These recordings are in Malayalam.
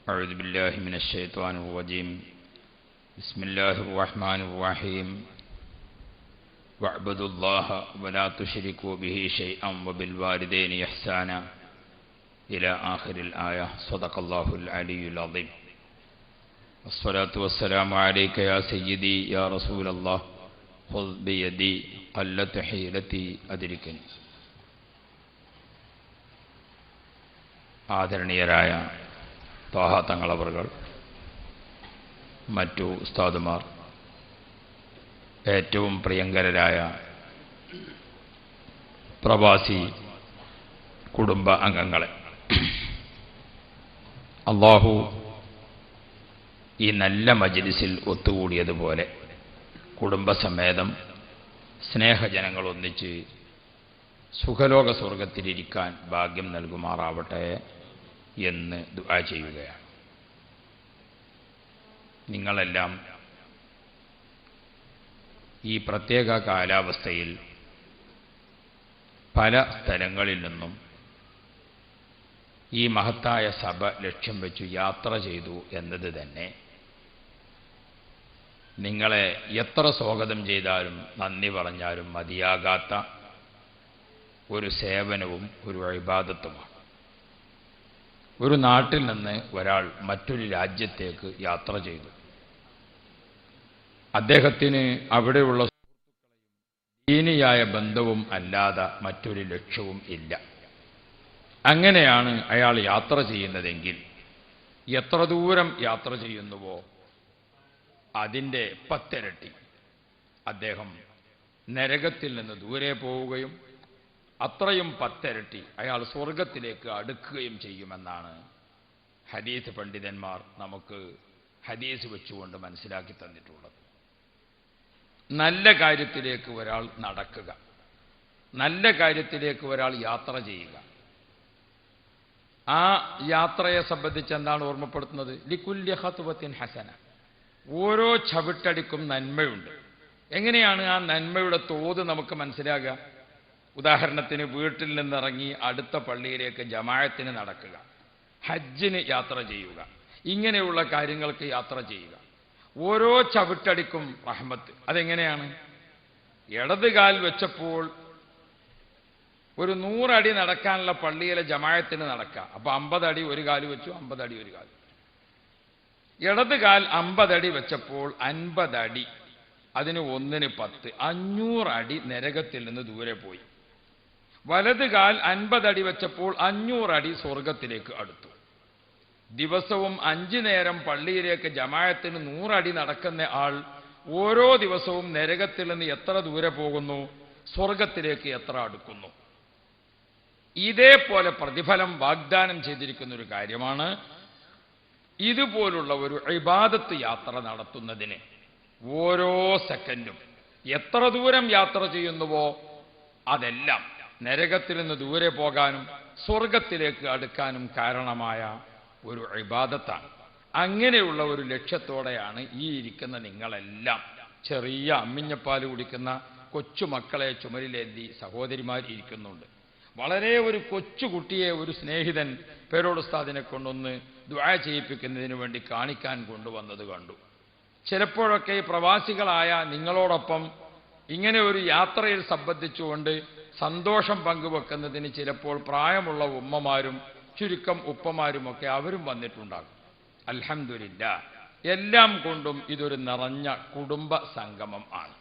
أعوذ بالله من الشيطان الرجيم بسم الله الرحمن الرحيم واعبدوا الله ولا تشركوا به شيئا وبالوالدين إحسانا إلى آخر الآية صدق الله العلي العظيم والصلاة والسلام عليك يا سيدي يا رسول الله خذ بيدي قلت حيلتي أدركني ആദരണീയരായ ത്വാഹ തങ്ങളവറുകൾ, മറ്റു ഉസ്താദുമാർ, ഏറ്റവും പ്രിയങ്കരരായ പ്രവാസി കുടുംബ അംഗങ്ങളെ, അല്ലാഹു ഈ നല്ല മജ്ലിസിൽ ഒത്തുകൂടിയതുപോലെ കുടുംബസമേതം സ്നേഹജനങ്ങൾ ഒന്നിച്ച് സുഖലോക സ്വർഗത്തിലിരിക്കാൻ ഭാഗ്യം നൽകുമാറാവട്ടെ എന്ന് ദുആ ചെയ്യുകയാണ്. നിങ്ങളെല്ലാം ഈ പ്രത്യേക കാലാവസ്ഥയിൽ പല സ്ഥലങ്ങളിൽ നിന്നും ഈ മഹത്തായ സഭ ലക്ഷ്യം വെച്ചു യാത്ര ചെയ്തു എന്നത് തന്നെ നിങ്ങളെ എത്ര സ്വാഗതം ചെയ്താലും നന്ദി പറഞ്ഞാലും മതിയാകാത്ത ഒരു സേവനവും ഒരു ഇബാദത്തുമാണ്. ഒരു നാട്ടിൽ നിന്ന് ഒരാൾ മറ്റൊരു രാജ്യത്തേക്ക് യാത്ര ചെയ്തു. അദ്ദേഹത്തിന് അവിടെയുള്ള ദീനിയായ ബന്ധവും അല്ലാതെ മറ്റൊരു ലക്ഷ്യവും ഇല്ല. അങ്ങനെയാണ് അയാൾ യാത്ര ചെയ്യുന്നതെങ്കിൽ എത്ര ദൂരം യാത്ര ചെയ്യുന്നുവോ അതിൻ്റെ 10 ഇരട്ടി അദ്ദേഹം നരകത്തിൽ നിന്ന് ദൂരെ പോവുകയും അത്രയും 10 ഇരട്ടി അയാൾ സ്വർഗത്തിലേക്ക് അടുക്കുകയും ചെയ്യുമെന്നാണ് ഹദീസ് പണ്ഡിതന്മാർ നമുക്ക് ഹദീസ് വെച്ചുകൊണ്ട് മനസ്സിലാക്കി തന്നിട്ടുള്ളത്. നല്ല കാര്യത്തിലേക്ക് ഒരാൾ നടക്കുക, നല്ല കാര്യത്തിലേക്ക് ഒരാൾ യാത്ര ചെയ്യുക, ആ യാത്രയെ സംബന്ധിച്ച് എന്താണ് ഓർമ്മപ്പെടുത്തുന്നത്? ലികുല്ലി ഖത്വത്തിൻ ഹസന, ഓരോ ചവിട്ടടിക്കും നന്മയുണ്ട്. എങ്ങനെയാണ് ആ നന്മയുടെ തോത് നമുക്ക് മനസ്സിലാകുക? ഉദാഹരണത്തിന് വീട്ടിൽ നിന്നിറങ്ങി അടുത്ത പള്ളിയിലേക്ക് ജമാഅത്തിന് നടക്കുക, ഹജ്ജിന് യാത്ര ചെയ്യുക, ഇങ്ങനെയുള്ള കാര്യങ്ങൾക്ക് യാത്ര ചെയ്യുക. ഓരോ ചവിട്ടടിക്കും റഹ്മത്ത്. അതെങ്ങനെയാണ്? ഇടത് കാൽ വെച്ചപ്പോൾ ഒരു 100 അടി നടക്കാനുള്ള പള്ളിയിലെ ജമാഅത്തിന് നടക്കുക. അപ്പോൾ 50 അടി ഒരു കാല് വെച്ചു, 50 അടി ഒരു കാല്. ഇടത് കാൽ 50 അടി വെച്ചപ്പോൾ 50 അടി, അതിന് 1ന് 10, 500 അടി നരകത്തിൽ നിന്ന് ദൂരെ പോയി. വലത് കാൽ 50 അടി വെച്ചപ്പോൾ 500 അടി സ്വർഗത്തിലേക്ക് അടുത്തു. ദിവസവും 5 നേരം പള്ളിയിലേക്ക് ജമാഅത്തിന് 100 അടി നടക്കുന്ന ആൾ ഓരോ ദിവസവും നരകത്തിൽ നിന്ന് എത്ര ദൂരെ പോകുന്നു, സ്വർഗത്തിലേക്ക് എത്ര അടുക്കുന്നു. ഇതേപോലെ പ്രതിഫലം വാഗ്ദാനം ചെയ്തിരിക്കുന്ന ഒരു കാര്യമാണ് ഇതുപോലുള്ള ഒരു ഇബാദത്ത് യാത്ര നടത്തുന്നതിന്. ഓരോ സെക്കൻഡും എത്ര ദൂരം യാത്ര ചെയ്യുന്നുവോ അതെല്ലാം നരകത്തിൽ നിന്ന് ദൂരെ പോകാനും സ്വർഗത്തിലേക്ക് അടുക്കാനും കാരണമായ ഒരു ഇബാദത്താണ്. അങ്ങനെയുള്ള ഒരു ലക്ഷ്യത്തോടെയാണ് ഈ ഇരിക്കുന്ന നിങ്ങളെല്ലാം, ചെറിയ അമ്മിഞ്ഞപ്പാല് കുടിക്കുന്ന കൊച്ചുമക്കളെ ചുമരിലേന്തി സഹോദരിമാർ ഇരിക്കുന്നുണ്ട്. വളരെ ഒരു കൊച്ചുകുട്ടിയെ ഒരു സ്നേഹിതൻ പേരോട് ഉസ്താദിനെ കൊണ്ടൊന്ന് ദുആ ചെയ്യിപ്പിക്കുന്നതിന് വേണ്ടി കാണിക്കാൻ കൊണ്ടുവന്നത് കണ്ടു. ചിലപ്പോഴൊക്കെ പ്രവാസികളായ നിങ്ങളോടൊപ്പം ഇങ്ങനെ ഒരു യാത്രയിൽ സംബന്ധിച്ചുകൊണ്ട് സന്തോഷം പങ്കുവെക്കുന്നതിന് ചിലപ്പോൾ പ്രായമുള്ള ഉമ്മമാരും ചുരുക്കം ഉപ്പമാരുമൊക്കെ അവരും വന്നിട്ടുണ്ടാകും. അൽഹംദുലില്ലാ, എല്ലാം കൊണ്ടും ഇതൊരു നിറഞ്ഞ കുടുംബ സംഗമം ആണ്.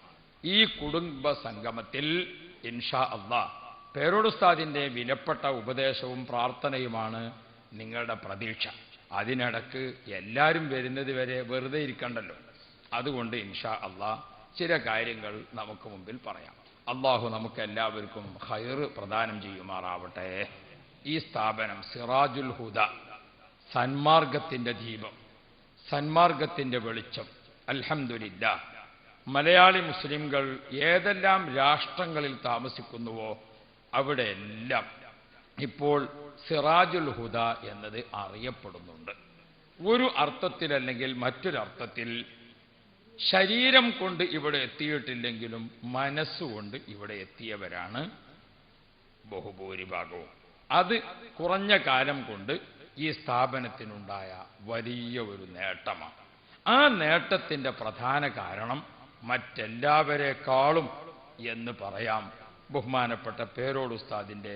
ഈ കുടുംബ സംഗമത്തിൽ ഇൻഷാ അല്ലാഹ് പേരോട് ഉസ്താദിന്റെ വിലപ്പെട്ട ഉപദേശവും പ്രാർത്ഥനയുമാണ് നിങ്ങളുടെ പ്രതീക്ഷ. അതിനിടക്ക് എല്ലാവരും വരുന്നത് വരെ വെറുതെ ഇരിക്കണ്ടല്ലോ. അതുകൊണ്ട് ഇൻഷാ അല്ലാഹ് ചില കാര്യങ്ങൾ നമുക്ക് മുമ്പിൽ പറയാം. അള്ളാഹു നമുക്ക് എല്ലാവർക്കും ഖൈറ് പ്രദാനം ചെയ്യുമാറാവട്ടെ. ഈ സ്ഥാപനം സിറാജുൽ ഹുദ, സന്മാർഗത്തിന്റെ ദീപം, സന്മാർഗത്തിന്റെ വെളിച്ചം. അൽഹംദുലില്ലാ, മലയാളി മുസ്ലിംകൾ ഏതെല്ലാം രാഷ്ട്രങ്ങളിൽ താമസിക്കുന്നുവോ അവിടെ എല്ലാം ഇപ്പോൾ സിറാജുൽ ഹുദ എന്നത് അറിയപ്പെടുന്നുണ്ട്. ഒരു അർത്ഥത്തിലല്ലെങ്കിൽ മറ്റൊരർത്ഥത്തിൽ ശരീരം കൊണ്ട് ഇവിടെ എത്തിയിട്ടില്ലെങ്കിലും മനസ്സുകൊണ്ട് ഇവിടെ എത്തിയവരാണ് ബഹുഭൂരിഭാഗവും. അത് കുറഞ്ഞ കാലം കൊണ്ട് ഈ സ്ഥാപനത്തിനുണ്ടായ വലിയ ഒരു നേട്ടമാണ്. ആ നേട്ടത്തിൻ്റെ പ്രധാന കാരണം മറ്റെല്ലാവരെക്കാളും എന്ന് പറയാം ബഹുമാനപ്പെട്ട പേരോട് ഉസ്താദിൻ്റെ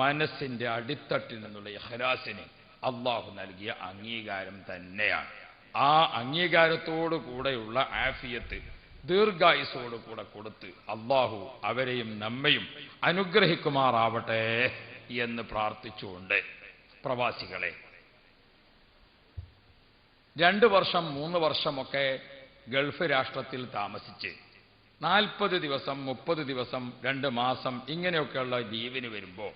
മനസ്സിൻ്റെ അടിത്തട്ടിൽ നിന്നുള്ള ഇഖ്ലാസിന് അള്ളാഹു നൽകിയ അംഗീകാരം തന്നെയാണ്. ആ അംഗീകാരത്തോടു കൂടെയുള്ള ആഫിയത്ത് ദീർഘായുസോടു കൂടെ കൊടുത്ത് അള്ളാഹു അവരെയും നമ്മയും അനുഗ്രഹിക്കുമാറാവട്ടെ എന്ന് പ്രാർത്ഥിച്ചുകൊണ്ട് പ്രവാസികളെ, 2 വർഷം 3 വർഷമൊക്കെ ഗൾഫ് രാഷ്ട്രത്തിൽ താമസിച്ച് 40 ദിവസം 30 ദിവസം 2 മാസം ഇങ്ങനെയൊക്കെയുള്ള ലീവിന് വരുമ്പോൾ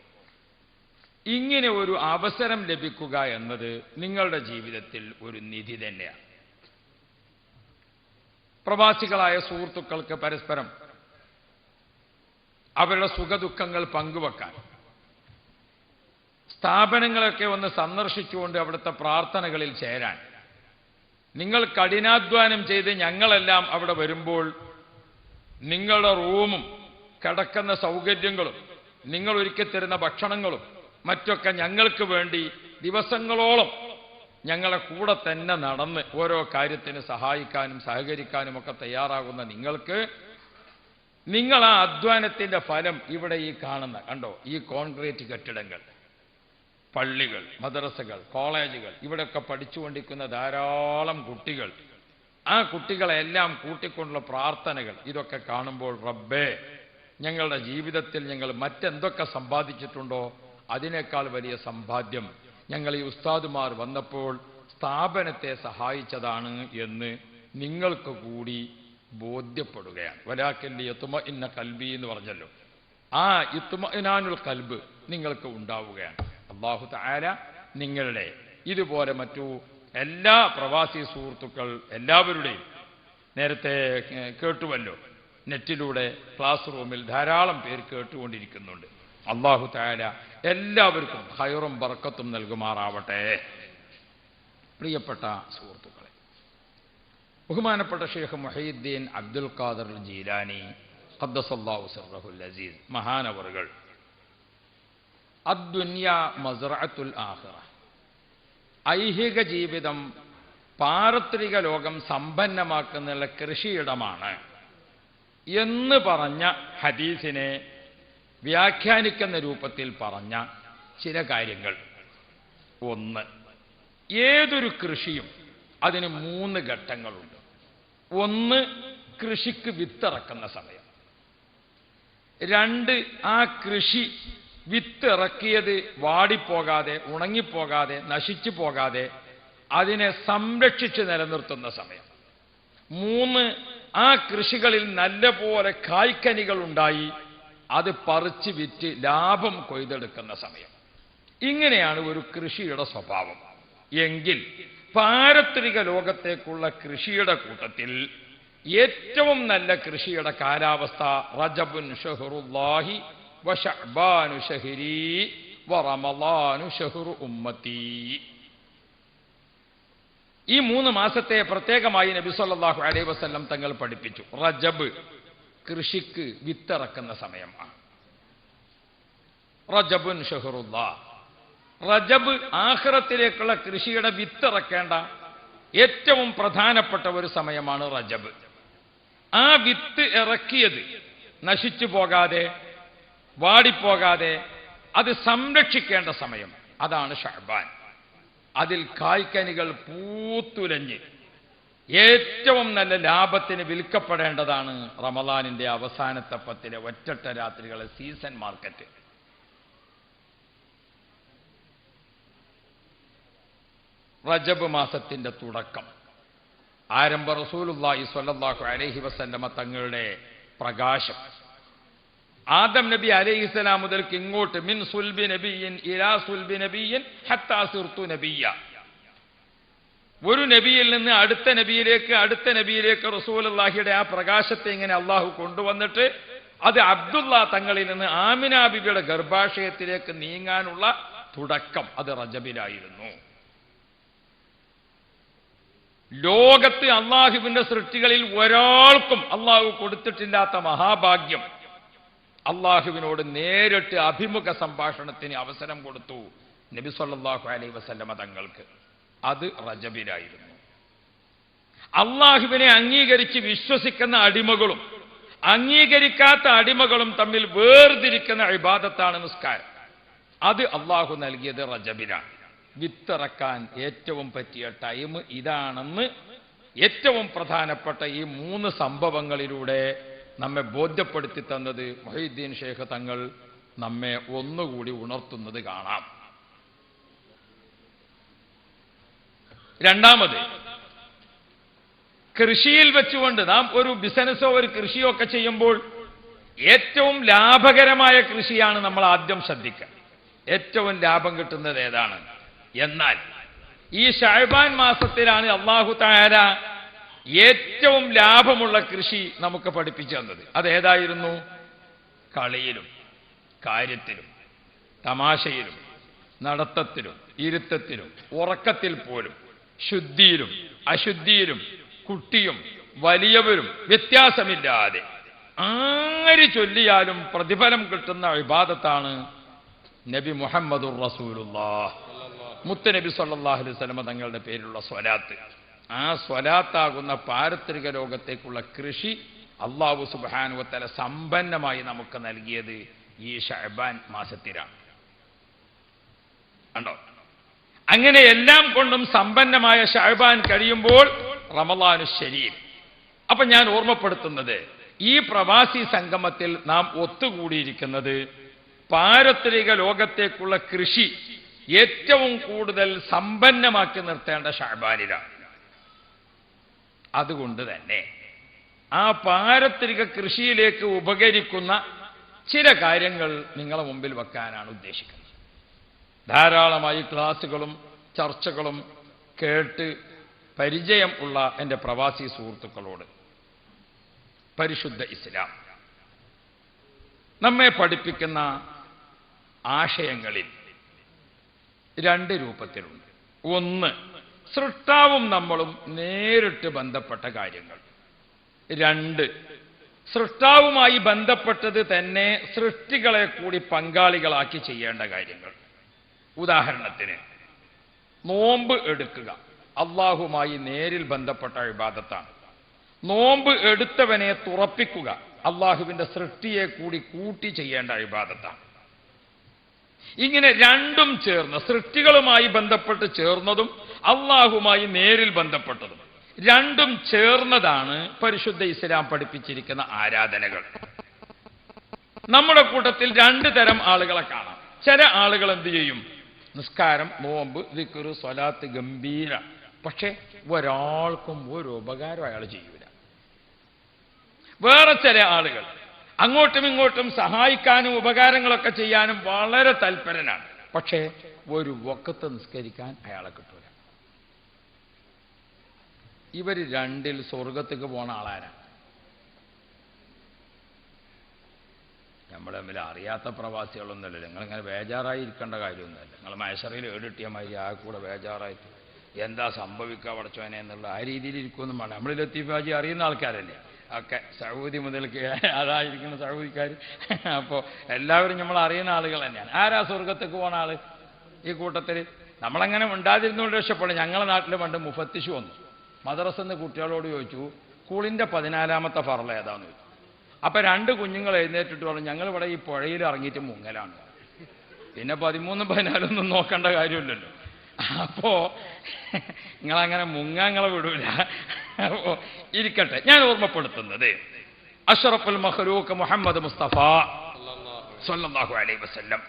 ഇങ്ങനെ ഒരു അവസരം ലഭിക്കുക എന്നത് നിങ്ങളുടെ ജീവിതത്തിൽ ഒരു നിധി തന്നെയാണ്. പ്രവാസികളായ സുഹൃത്തുക്കൾക്ക് പരസ്പരം അവരുടെ സുഖദുഃഖങ്ങൾ പങ്കുവെക്കാൻ, സ്ഥാപനങ്ങളൊക്കെ ഒന്ന് സന്ദർശിച്ചുകൊണ്ട് അവിടുത്തെ പ്രാർത്ഥനകളിൽ ചേരാൻ, നിങ്ങൾ കഠിനാധ്വാനം ചെയ്ത് ഞങ്ങളെല്ലാം അവിടെ വരുമ്പോൾ നിങ്ങളുടെ റൂമും കിടക്കുന്ന സൗകര്യങ്ങളും നിങ്ങൾ ഒരുക്കി തരുന്ന ഭക്ഷണങ്ങളും മറ്റൊക്കെ ഞങ്ങൾക്ക് വേണ്ടി ദിവസങ്ങളോളം ഞങ്ങളെ കൂടെ തന്നെ നടന്ന് ഓരോ കാര്യത്തിന് സഹായിക്കാനും സഹകരിക്കാനും ഒക്കെ തയ്യാറാകുന്ന നിങ്ങൾക്ക്, നിങ്ങൾ ആ അധ്വാനത്തിൻ്റെ ഫലം ഇവിടെ ഈ കാണുന്ന കണ്ടോ, ഈ കോൺക്രീറ്റ് കെട്ടിടങ്ങൾ, പള്ളികൾ, മദ്രസകൾ, കോളേജുകൾ, ഇവിടെയൊക്കെ പഠിച്ചുകൊണ്ടിരിക്കുന്ന ധാരാളം കുട്ടികൾ, ആ കുട്ടികളെല്ലാം കൂട്ടിക്കൊണ്ടുള്ള പ്രാർത്ഥനകൾ, ഇതൊക്കെ കാണുമ്പോൾ റബ്ബേ, ഞങ്ങളുടെ ജീവിതത്തിൽ ഞങ്ങൾ മറ്റെന്തൊക്കെ സമ്പാദിച്ചിട്ടുണ്ടോ അതിനേക്കാൾ വലിയ സമ്പാദ്യം ഞങ്ങൾ ഈ ഉസ്താദുമാർ വന്നപ്പോൾ സ്ഥാപനത്തെ സഹായിച്ചതാണ് എന്ന് നിങ്ങൾക്ക് കൂടി ബോധ്യപ്പെടുകയാണ്. വലാക്കല്ലി യത്മഇന്ന ഖൽബി എന്ന് പറഞ്ഞല്ലോ, ആ ഇത്മഇനാനുൽ ഖൽബ് നിങ്ങൾക്ക് ഉണ്ടാവുകയാണ്. അല്ലാഹു തആല നിങ്ങളുടെ ഇതുപോലെ മറ്റു എല്ലാ പ്രവാസി സുഹൃത്തുക്കൾ എല്ലാവരുടെയും, നേരത്തെ കേട്ടുവല്ലോ നെറ്റിലൂടെ ക്ലാസ് റൂമിൽ ധാരാളം പേര് കേട്ടുകൊണ്ടിരിക്കുന്നുണ്ട്. അല്ലാഹു തആല എല്ലാവർക്കും ഖൈറും ബർക്കത്തും നൽകുമാറാവട്ടെ. പ്രിയപ്പെട്ട സുഹൃത്തുക്കളെ, ബഹുമാനപ്പെട്ട ഷെയ്ഖ് മുഹയ്യിദ്ദീൻ അബ്ദുൽ ഖാദിർ ജീലാനി ഖദ്ദസല്ലാഹു സിർറഹുൽ അസീസ് മഹാനവറുകൾ അദ്ദുനിയ മസ്റഅത്തുൽ ആഖിറ, ഐഹിക ജീവിതം പാരത്രിക ലോകം സമ്പന്നമാക്കുന്ന കൃഷിയിടമാണ് എന്ന് പറഞ്ഞ ഹദീസിനെ വ്യാഖ്യാനിക്കുന്ന രൂപത്തിൽ പറഞ്ഞ ചില കാര്യങ്ങൾ. ഒന്ന്, ഏതൊരു കൃഷിയും അതിന് 3 ഘട്ടങ്ങളുണ്ട്. ഒന്ന്, കൃഷിക്ക് വിത്തിറക്കുന്ന സമയം. 2, ആ കൃഷി വിത്തിറക്കിയത് വാടിപ്പോകാതെ, ഉണങ്ങിപ്പോകാതെ, നശിച്ചു പോകാതെ അതിനെ സംരക്ഷിച്ച് നിലനിർത്തുന്ന സമയം. 3, ആ കൃഷികളിൽ നല്ലപോലെ കായ്ക്കനികൾ ഉണ്ടായി അത് പറിച്ച് വിറ്റ് ലാഭം കൊയ്തെടുക്കുന്ന സമയം. ഇങ്ങനെയാണ് ഒരു കൃഷിയുടെ സ്വഭാവം. എങ്കിൽ പാരത്രിക ലോകത്തേക്കുള്ള കൃഷിയുടെ കൂട്ടത്തിൽ ഏറ്റവും നല്ല കൃഷിയുടെ കാലാവസ്ഥ റജബുൻ ഷഹ്റുല്ലാഹി വ ശഅബാനു ഷഹ്രി വ റമളാനു ഷഹ്റു ഉമ്മത്തി. ഈ 3 മാസത്തെ പ്രത്യേകമായി നബി സല്ലല്ലാഹു അലൈഹി വസല്ലം തങ്ങൾ പഠിപ്പിച്ചു. റജബ് കൃഷിക്ക് വിത്തിറക്കുന്ന സമയമാണ്. റജബുൻ ഷഹ്റുല്ലാഹ്, റജബ് ആഖിറത്തിലേക്കുള്ള കൃഷിയുടെ വിത്തിറക്കേണ്ട ഏറ്റവും പ്രധാനപ്പെട്ട ഒരു സമയമാണ് റജബ്. ആ വിത്ത് ഇറക്കിയത് നശിച്ചു പോകാതെ, വാടിപ്പോകാതെ അത് സംരക്ഷിക്കേണ്ട സമയം അതാണ് ശഅബാൻ. അതിൽ കായ്ക്കനികൾ പൂത്തുലഞ്ഞ് ഏറ്റവും നല്ല ലാഭത്തിന് വിൽക്കപ്പെടേണ്ടതാണ് റമളാനിന്റെ അവസാനത്തെ 10 ഒറ്റട്ട രാത്രികളെ സീസൺ മാർക്കറ്റ്. റജബ് മാസത്തിന്റെ തുടക്കം, ആരംഭ റസൂലുള്ളാഹി സ്വല്ലല്ലാഹു അലൈഹി വസല്ലമ തങ്ങളുടെ പ്രകാശം. ആദം നബി അലൈഹിസ്സലാം മുതൽക്ക് ഇങ്ങോട്ട് മിൻ സുൽബി നബിയിൻ ഇലാ സുൽബി നബിയിൻ ഹത്താ സിർതു നബിയ്യ, ഒരു നബിയിൽ നിന്ന് അടുത്ത നബിയിലേക്ക് റസൂലുള്ളാഹിയുടെ ആ പ്രകാശത്തെ ഇങ്ങനെ അള്ളാഹു കൊണ്ടുവന്നിട്ട് അത് അബ്ദുള്ള തങ്ങളിൽ നിന്ന് ആമിന ബിബിയുടെ ഗർഭാശയത്തിലേക്ക് നീങ്ങാനുള്ള തുടക്കം അത് റജബിലായിരുന്നു. ലോകത്ത് അള്ളാഹുവിന്റെ സൃഷ്ടികളിൽ ഒരാൾക്കും അള്ളാഹു കൊടുത്തിട്ടില്ലാത്ത മഹാഭാഗ്യം, അള്ളാഹുവിനോട് നേരിട്ട് അഭിമുഖ സംഭാഷണത്തിന് അവസരം കൊടുത്തു നബി സല്ലല്ലാഹു അലൈഹി വസല്ലമ തങ്ങൾക്ക് അത് റജബിലായിരുന്നു. അള്ളാഹുവിനെ അംഗീകരിച്ച് വിശ്വസിക്കുന്ന അടിമകളും അംഗീകരിക്കാത്ത അടിമകളും തമ്മിൽ വേർതിരിക്കുന്ന ഇബാദത്താണ് നിസ്കാരം. അത് അള്ളാഹു നൽകിയത് റജബിലാണ്. വിത്തിറക്കാൻ ഏറ്റവും പറ്റിയ ടൈം ഇതാണെന്ന് ഏറ്റവും പ്രധാനപ്പെട്ട ഈ 3 സംഭവങ്ങളിലൂടെ നമ്മെ ബോധ്യപ്പെടുത്തി തന്നത് മുഹീദ്ദീൻ ഷേഖ് തങ്ങൾ നമ്മെ ഒന്നുകൂടി ഉണർത്തുന്നത് കാണാം. രണ്ടാമത്, കൃഷിയിൽ വെച്ചുകൊണ്ട് നാം ഒരു ബിസിനസ്സോ ഒരു കൃഷിയോ ഒക്കെ ചെയ്യുമ്പോൾ ഏറ്റവും ലാഭകരമായ കൃഷിയാണ് നമ്മൾ ആദ്യം ശ്രദ്ധിക്കുക. ഏറ്റവും ലാഭം കിട്ടുന്നത് ഏതാണ്? എന്നാൽ ഈ ശഅബാൻ മാസത്തിലാണ് അല്ലാഹു തആല ഏറ്റവും ലാഭമുള്ള കൃഷി നമുക്ക് പഠിപ്പിച്ചു തന്നത്. അതേതായിരുന്നു? കളിയിലും കാര്യത്തിലും തമാശയിലും നടത്തത്തിലും ഇരുത്തത്തിലും ഉറക്കത്തിൽ പോലും ശുദ്ധിയിലും അശുദ്ധിയിലും കുട്ടിയും വലിയവരും വ്യത്യാസമില്ലാതെ ആര് ചൊല്ലിയാലും പ്രതിഫലം കിട്ടുന്ന ഇബാദത്താണ് നബി മുഹമ്മദുർ റസൂലുള്ളാഹ് മുത്തനബി സല്ലല്ലാഹു അലൈഹി വസല്ലം തങ്ങളുടെ പേരിലുള്ള സ്വലാത്ത്. ആ സ്വലാത്താകുന്ന പാരത്രിക ലോകത്തേക്കുള്ള കൃഷി അല്ലാഹു സുബ്ഹാനഹു വ തആല സമ്പന്നമായി നമുക്ക് നൽകിയത് ഈ ശഅബാൻ മാസത്തിലാണ്. കണ്ടോ? അങ്ങനെ എല്ലാം കൊണ്ടും സമ്പന്നമായ ശഅബാൻ കഴിയുമ്പോൾ റമളാനു ശരീഫ്. അപ്പൊ ഞാൻ ഓർമ്മപ്പെടുത്തുന്നത്, ഈ പ്രവാസി സംഗമത്തിൽ നാം ഒത്തുകൂടിയിരിക്കുന്നത് പാരത്രിക ലോകത്തേക്കുള്ള കൃഷി ഏറ്റവും കൂടുതൽ സമ്പന്നമാക്കി നിർത്തേണ്ട ശഅബാനിലാണ്. അതുകൊണ്ട് തന്നെ ആ പാരത്രിക കൃഷിയിലേക്ക് ഉപകരിക്കുന്ന ചില കാര്യങ്ങൾ നിങ്ങളെ മുമ്പിൽ വെക്കാനാണ് ഉദ്ദേശിക്കുന്നത്. ധാരാളമായി ക്ലാസുകളും ചർച്ചകളും കേട്ട് പരിചയം ഉള്ള എൻ്റെ പ്രവാസി സുഹൃത്തുക്കളോട് പരിശുദ്ധ ഇസ്ലാം നമ്മെ പഠിപ്പിക്കുന്ന ആശയങ്ങളിൽ 2 രൂപത്തിലുണ്ട്. ഒന്ന്, സൃഷ്ടാവും നമ്മളും നേരിട്ട് ബന്ധപ്പെട്ട കാര്യങ്ങൾ. 2, സൃഷ്ടാവുമായി ബന്ധപ്പെട്ടത് തന്നെ സൃഷ്ടികളെ കൂടി പങ്കാളികളാക്കി ചെയ്യേണ്ട കാര്യങ്ങൾ. ഉദാഹരണത്തിന്, നോമ്പ് എടുക്കുക അള്ളാഹുമായി നേരിൽ ബന്ധപ്പെട്ട ഇബാദത്താണ്. നോമ്പ് എടുത്തവനെ തുറപ്പിക്കുക അള്ളാഹുവിന്റെ സൃഷ്ടിയെ കൂടി കൂട്ടി ചെയ്യേണ്ട ഇബാദത്താണ്. ഇങ്ങനെ രണ്ടും ചേർന്ന്, സൃഷ്ടികളുമായി ബന്ധപ്പെട്ട് ചേർന്നതും അള്ളാഹുമായി നേരിൽ ബന്ധപ്പെട്ടതും രണ്ടും ചേർന്നതാണ് പരിശുദ്ധ ഇസ്ലാം പഠിപ്പിച്ചിരിക്കുന്ന ആരാധനകൾ. നമ്മുടെ കൂട്ടത്തിൽ 2 തരം ആളുകളെ കാണാം. ചില ആളുകൾ എന്ത് ചെയ്യും? നിസ്കാരം, നോമ്പ്, ദിക്ർ, സ്വലാത്ത് ഗംഭീര, പക്ഷെ ഒരാൾക്കും ഒരു ഉപകാരം അയാൾ ചെയ്യൂല. വേറെ ചില ആളുകൾ അങ്ങോട്ടും ഇങ്ങോട്ടും സഹായിക്കാനും ഉപകാരങ്ങളൊക്കെ ചെയ്യാനും വളരെ തൽപരനാണ്, പക്ഷേ ഒരു വഖത്ത് നിസ്കരിക്കാൻ അയാളെ കിട്ടൂല. ഇവർ രണ്ടിൽ സ്വർഗത്തേക്ക് പോണ ആളാരാണ്? നമ്മൾ തമ്മിൽ അറിയാത്ത പ്രവാസികളൊന്നുമല്ലല്ലോ. നിങ്ങളിങ്ങനെ ബേജാറായി ഇരിക്കേണ്ട കാര്യമൊന്നുമല്ല. നിങ്ങൾ മൈസറയിൽ ഏടിട്ടിയ മാതിരി ആ കൂടെ ബേജാറായിട്ട് എന്താ സംഭവിക്കുക പഠിച്ചോനെ എന്നുള്ള ആ രീതിയിൽ ഇരിക്കുമെന്നും വേണം. നമ്മൾ ലത്തീഫാജി അറിയുന്ന ആൾക്കാരല്ലേ ഒക്കെ, സൗദി മുതൽക്ക് അതായിരിക്കുന്ന സൗദിക്കാർ. അപ്പോൾ എല്ലാവരും നമ്മൾ അറിയുന്ന ആളുകൾ തന്നെയാണ്. ആരാ സ്വർഗത്തേക്ക് പോണ ആള് ഈ കൂട്ടത്തിൽ? നമ്മളങ്ങനെ ഉണ്ടാതിരുന്നുകൊണ്ട് രക്ഷപ്പെടും. ഞങ്ങളുടെ നാട്ടിൽ പണ്ട് മുഫത്തിഷ് വന്നു. മദ്രസന്ന് കുട്ടികളോട് ചോദിച്ചു, സ്കൂളിൻ്റെ 14ാമത്തെ ഫർള ഏതാന്ന് ചോദിച്ചു. അപ്പം 2 കുഞ്ഞുങ്ങൾ എഴുന്നേറ്റിട്ട് പറഞ്ഞു, ഞങ്ങളിവിടെ ഈ പുഴയിൽ ഇറങ്ങിയിട്ട് മുങ്ങലാണ്. പിന്നെ 13, 14 നോക്കേണ്ട കാര്യമില്ലല്ലോ. അപ്പോൾ നിങ്ങളങ്ങനെ മുങ്ങാങ്ങളെ വിടൂല. അപ്പോൾ ഇരിക്കട്ടെ. ഞാൻ ഓർമ്മപ്പെടുത്തുന്നത്, അഷ്റഫുൽ മഖ്ലൂഖ് മുഹമ്മദ് മുസ്തഫ സ്വല്ലല്ലാഹു അലൈഹി വസല്ലം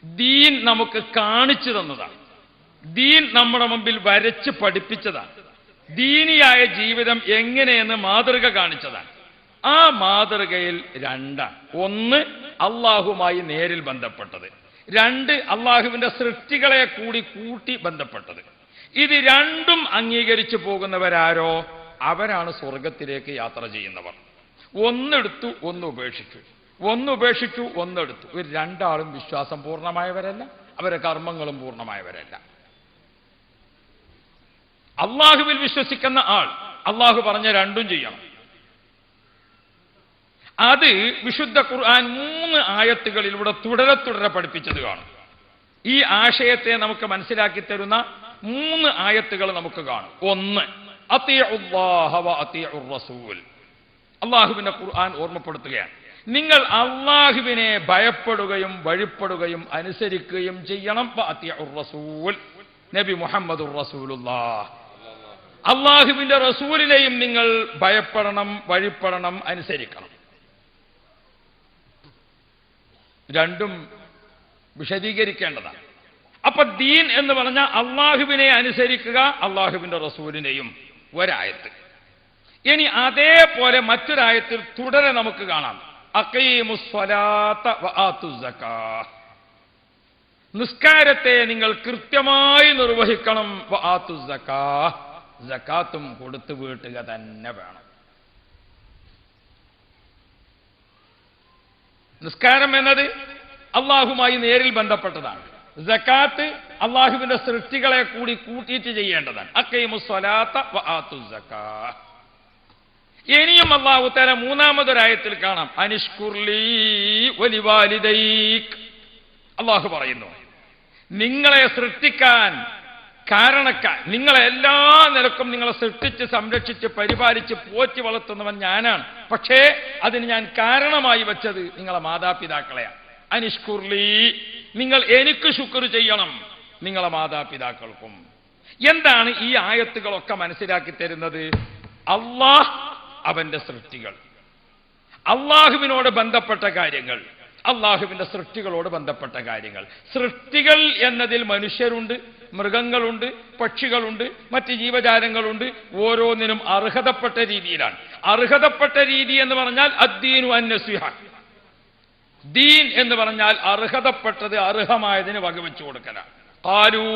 ദീൻ നമുക്ക് കാണിച്ചു തന്നതാണ്. ദീൻ നമ്മുടെ മുമ്പിൽ വരച്ച് പഠിപ്പിച്ചതാണ്. ദീനിയായ ജീവിതം എങ്ങനെയെന്ന് മാതൃക കാണിച്ചതാണ്. ആ മാതൃകയിൽ 2: 1 അള്ളാഹുമായി നേരിൽ ബന്ധപ്പെട്ടത്, 2 അള്ളാഹുവിന്റെ സൃഷ്ടികളെ കൂടി കൂട്ടി ബന്ധപ്പെട്ടത്. ഇത് രണ്ടും അംഗീകരിച്ചു പോകുന്നവരാരോ അവരാണ് സ്വർഗത്തിലേക്ക് യാത്ര ചെയ്യുന്നവർ. ഒന്നെടുത്തു, ഒന്ന് ഉപേക്ഷിച്ചു, ഒന്നുപേക്ഷിച്ചു, ഒന്നെടുത്തു. ഇവർ 2 ആളും വിശ്വാസം പൂർണ്ണമായവരല്ല, അവരുടെ കർമ്മങ്ങളും പൂർണ്ണമായവരല്ല. അള്ളാഹുവിൽ വിശ്വസിക്കുന്ന ആൾ അള്ളാഹു പറഞ്ഞ 2ഉം ചെയ്യണം. അത് വിശുദ്ധ ഖുർആൻ 3 ആയത്തുകളിലൂടെ തുടരെ പഠിപ്പിച്ചത് കാണും. ഈ ആശയത്തെ നമുക്ക് മനസ്സിലാക്കി തരുന്ന 3 ആയത്തുകൾ നമുക്ക് കാണും. ഒന്ന്, അത്തിഉല്ലാഹ വ അത്തിഉർ റസൂൽ. അള്ളാഹുവിന്റെ ഖുർആൻ ഓർമ്മപ്പെടുത്തുകയാണ്, നിങ്ങൾ അള്ളാഹുവിനെ ഭയപ്പെടുകയും വഴിപ്പെടുകയും അനുസരിക്കുകയും ചെയ്യണം. വ അത്തിഉർ റസൂൽ, നബി മുഹമ്മദുർ റസൂലുള്ളാഹ്, അള്ളാഹുവിന്റെ റസൂലിനെയും നിങ്ങൾ ഭയപ്പെടണം, വഴിപ്പെടണം, അനുസരിക്കണം. രണ്ടും വിശദീകരിക്കേണ്ടതാണ്. അപ്പൊ ദീൻ എന്ന് പറഞ്ഞാൽ അള്ളാഹുവിനെ അനുസരിക്കുക, അള്ളാഹുവിന്റെ റസൂലിനെയും ഒരായത്ത്. ഇനി അതേപോലെ മറ്റൊരായത്തിൽ തുടരെ നമുക്ക് കാണാം, അഖീമുസ്സലാത്ത വ ആത്തുസ് സക്കാത്ത്, നിസ്കാരത്തെ നിങ്ങൾ കൃത്യമായി നിർവഹിക്കണം. വ ആത്തുസ് സക്കാത്ത്, സക്കാത്തും കൊടുത്തു വീട്ടുക തന്നെ വേണം. നിസ്കാരം എന്നത് അള്ളാഹുമായി നേരിൽ ബന്ധപ്പെട്ടതാണ്. സക്കാത്ത് അള്ളാഹുവിന്റെ സൃഷ്ടികളെ കൂടി കൂട്ടിയിട്ട് ചെയ്യേണ്ടതാണ്. അഖീമുസ്സലാത്ത വ ആത്തുസ് സക്കാത്ത്. ഇനിയും അല്ലാഹു തആല മൂന്നാമതൊരായത്തിൽ കാണാം, അനിഷ്കുർലി വലിവാലിദൈക്. അള്ളാഹു പറയുന്നു, നിങ്ങളെ സൃഷ്ടിക്കാൻ കാരണക്കാർ, നിങ്ങളെ എല്ലാ നിലക്കും നിങ്ങളെ സൃഷ്ടിച്ച് സംരക്ഷിച്ച് പരിപാലിച്ച് പോറ്റി വളർത്തുന്നവൻ ഞാനാണ്. പക്ഷേ അതിന് ഞാൻ കാരണമായി വെച്ചത് നിങ്ങളെ മാതാപിതാക്കളെയാണ്. അനിഷ്കുർലി, നിങ്ങൾ എനിക്ക് ശുക്ർ ചെയ്യണം, നിങ്ങളെ മാതാപിതാക്കൾക്കും. എന്താണ് ഈ ആയത്തുകളൊക്കെ മനസ്സിലാക്കി തരുന്നത്? അള്ളാഹ്, അവന്റെ സൃഷ്ടികൾ, അള്ളാഹുവിനോട് ബന്ധപ്പെട്ട കാര്യങ്ങൾ, അള്ളാഹുവിന്റെ സൃഷ്ടികളോട് ബന്ധപ്പെട്ട കാര്യങ്ങൾ. സൃഷ്ടികൾ എന്നതിൽ മനുഷ്യരുണ്ട്, മൃഗങ്ങളുണ്ട്, പക്ഷികളുണ്ട്, മറ്റ് ജീവജാലങ്ങളുണ്ട്. ഓരോന്നിനും അർഹതപ്പെട്ട രീതിയിലാണ്. അർഹതപ്പെട്ട രീതി എന്ന് പറഞ്ഞാൽ അദ്ദീനു അന്നസിഹ, ദീൻ എന്ന് പറഞ്ഞാൽ അർഹതപ്പെട്ടത് അർഹമായതിന് വകവെച്ചു കൊടുക്കലാണ്. ഖാലു,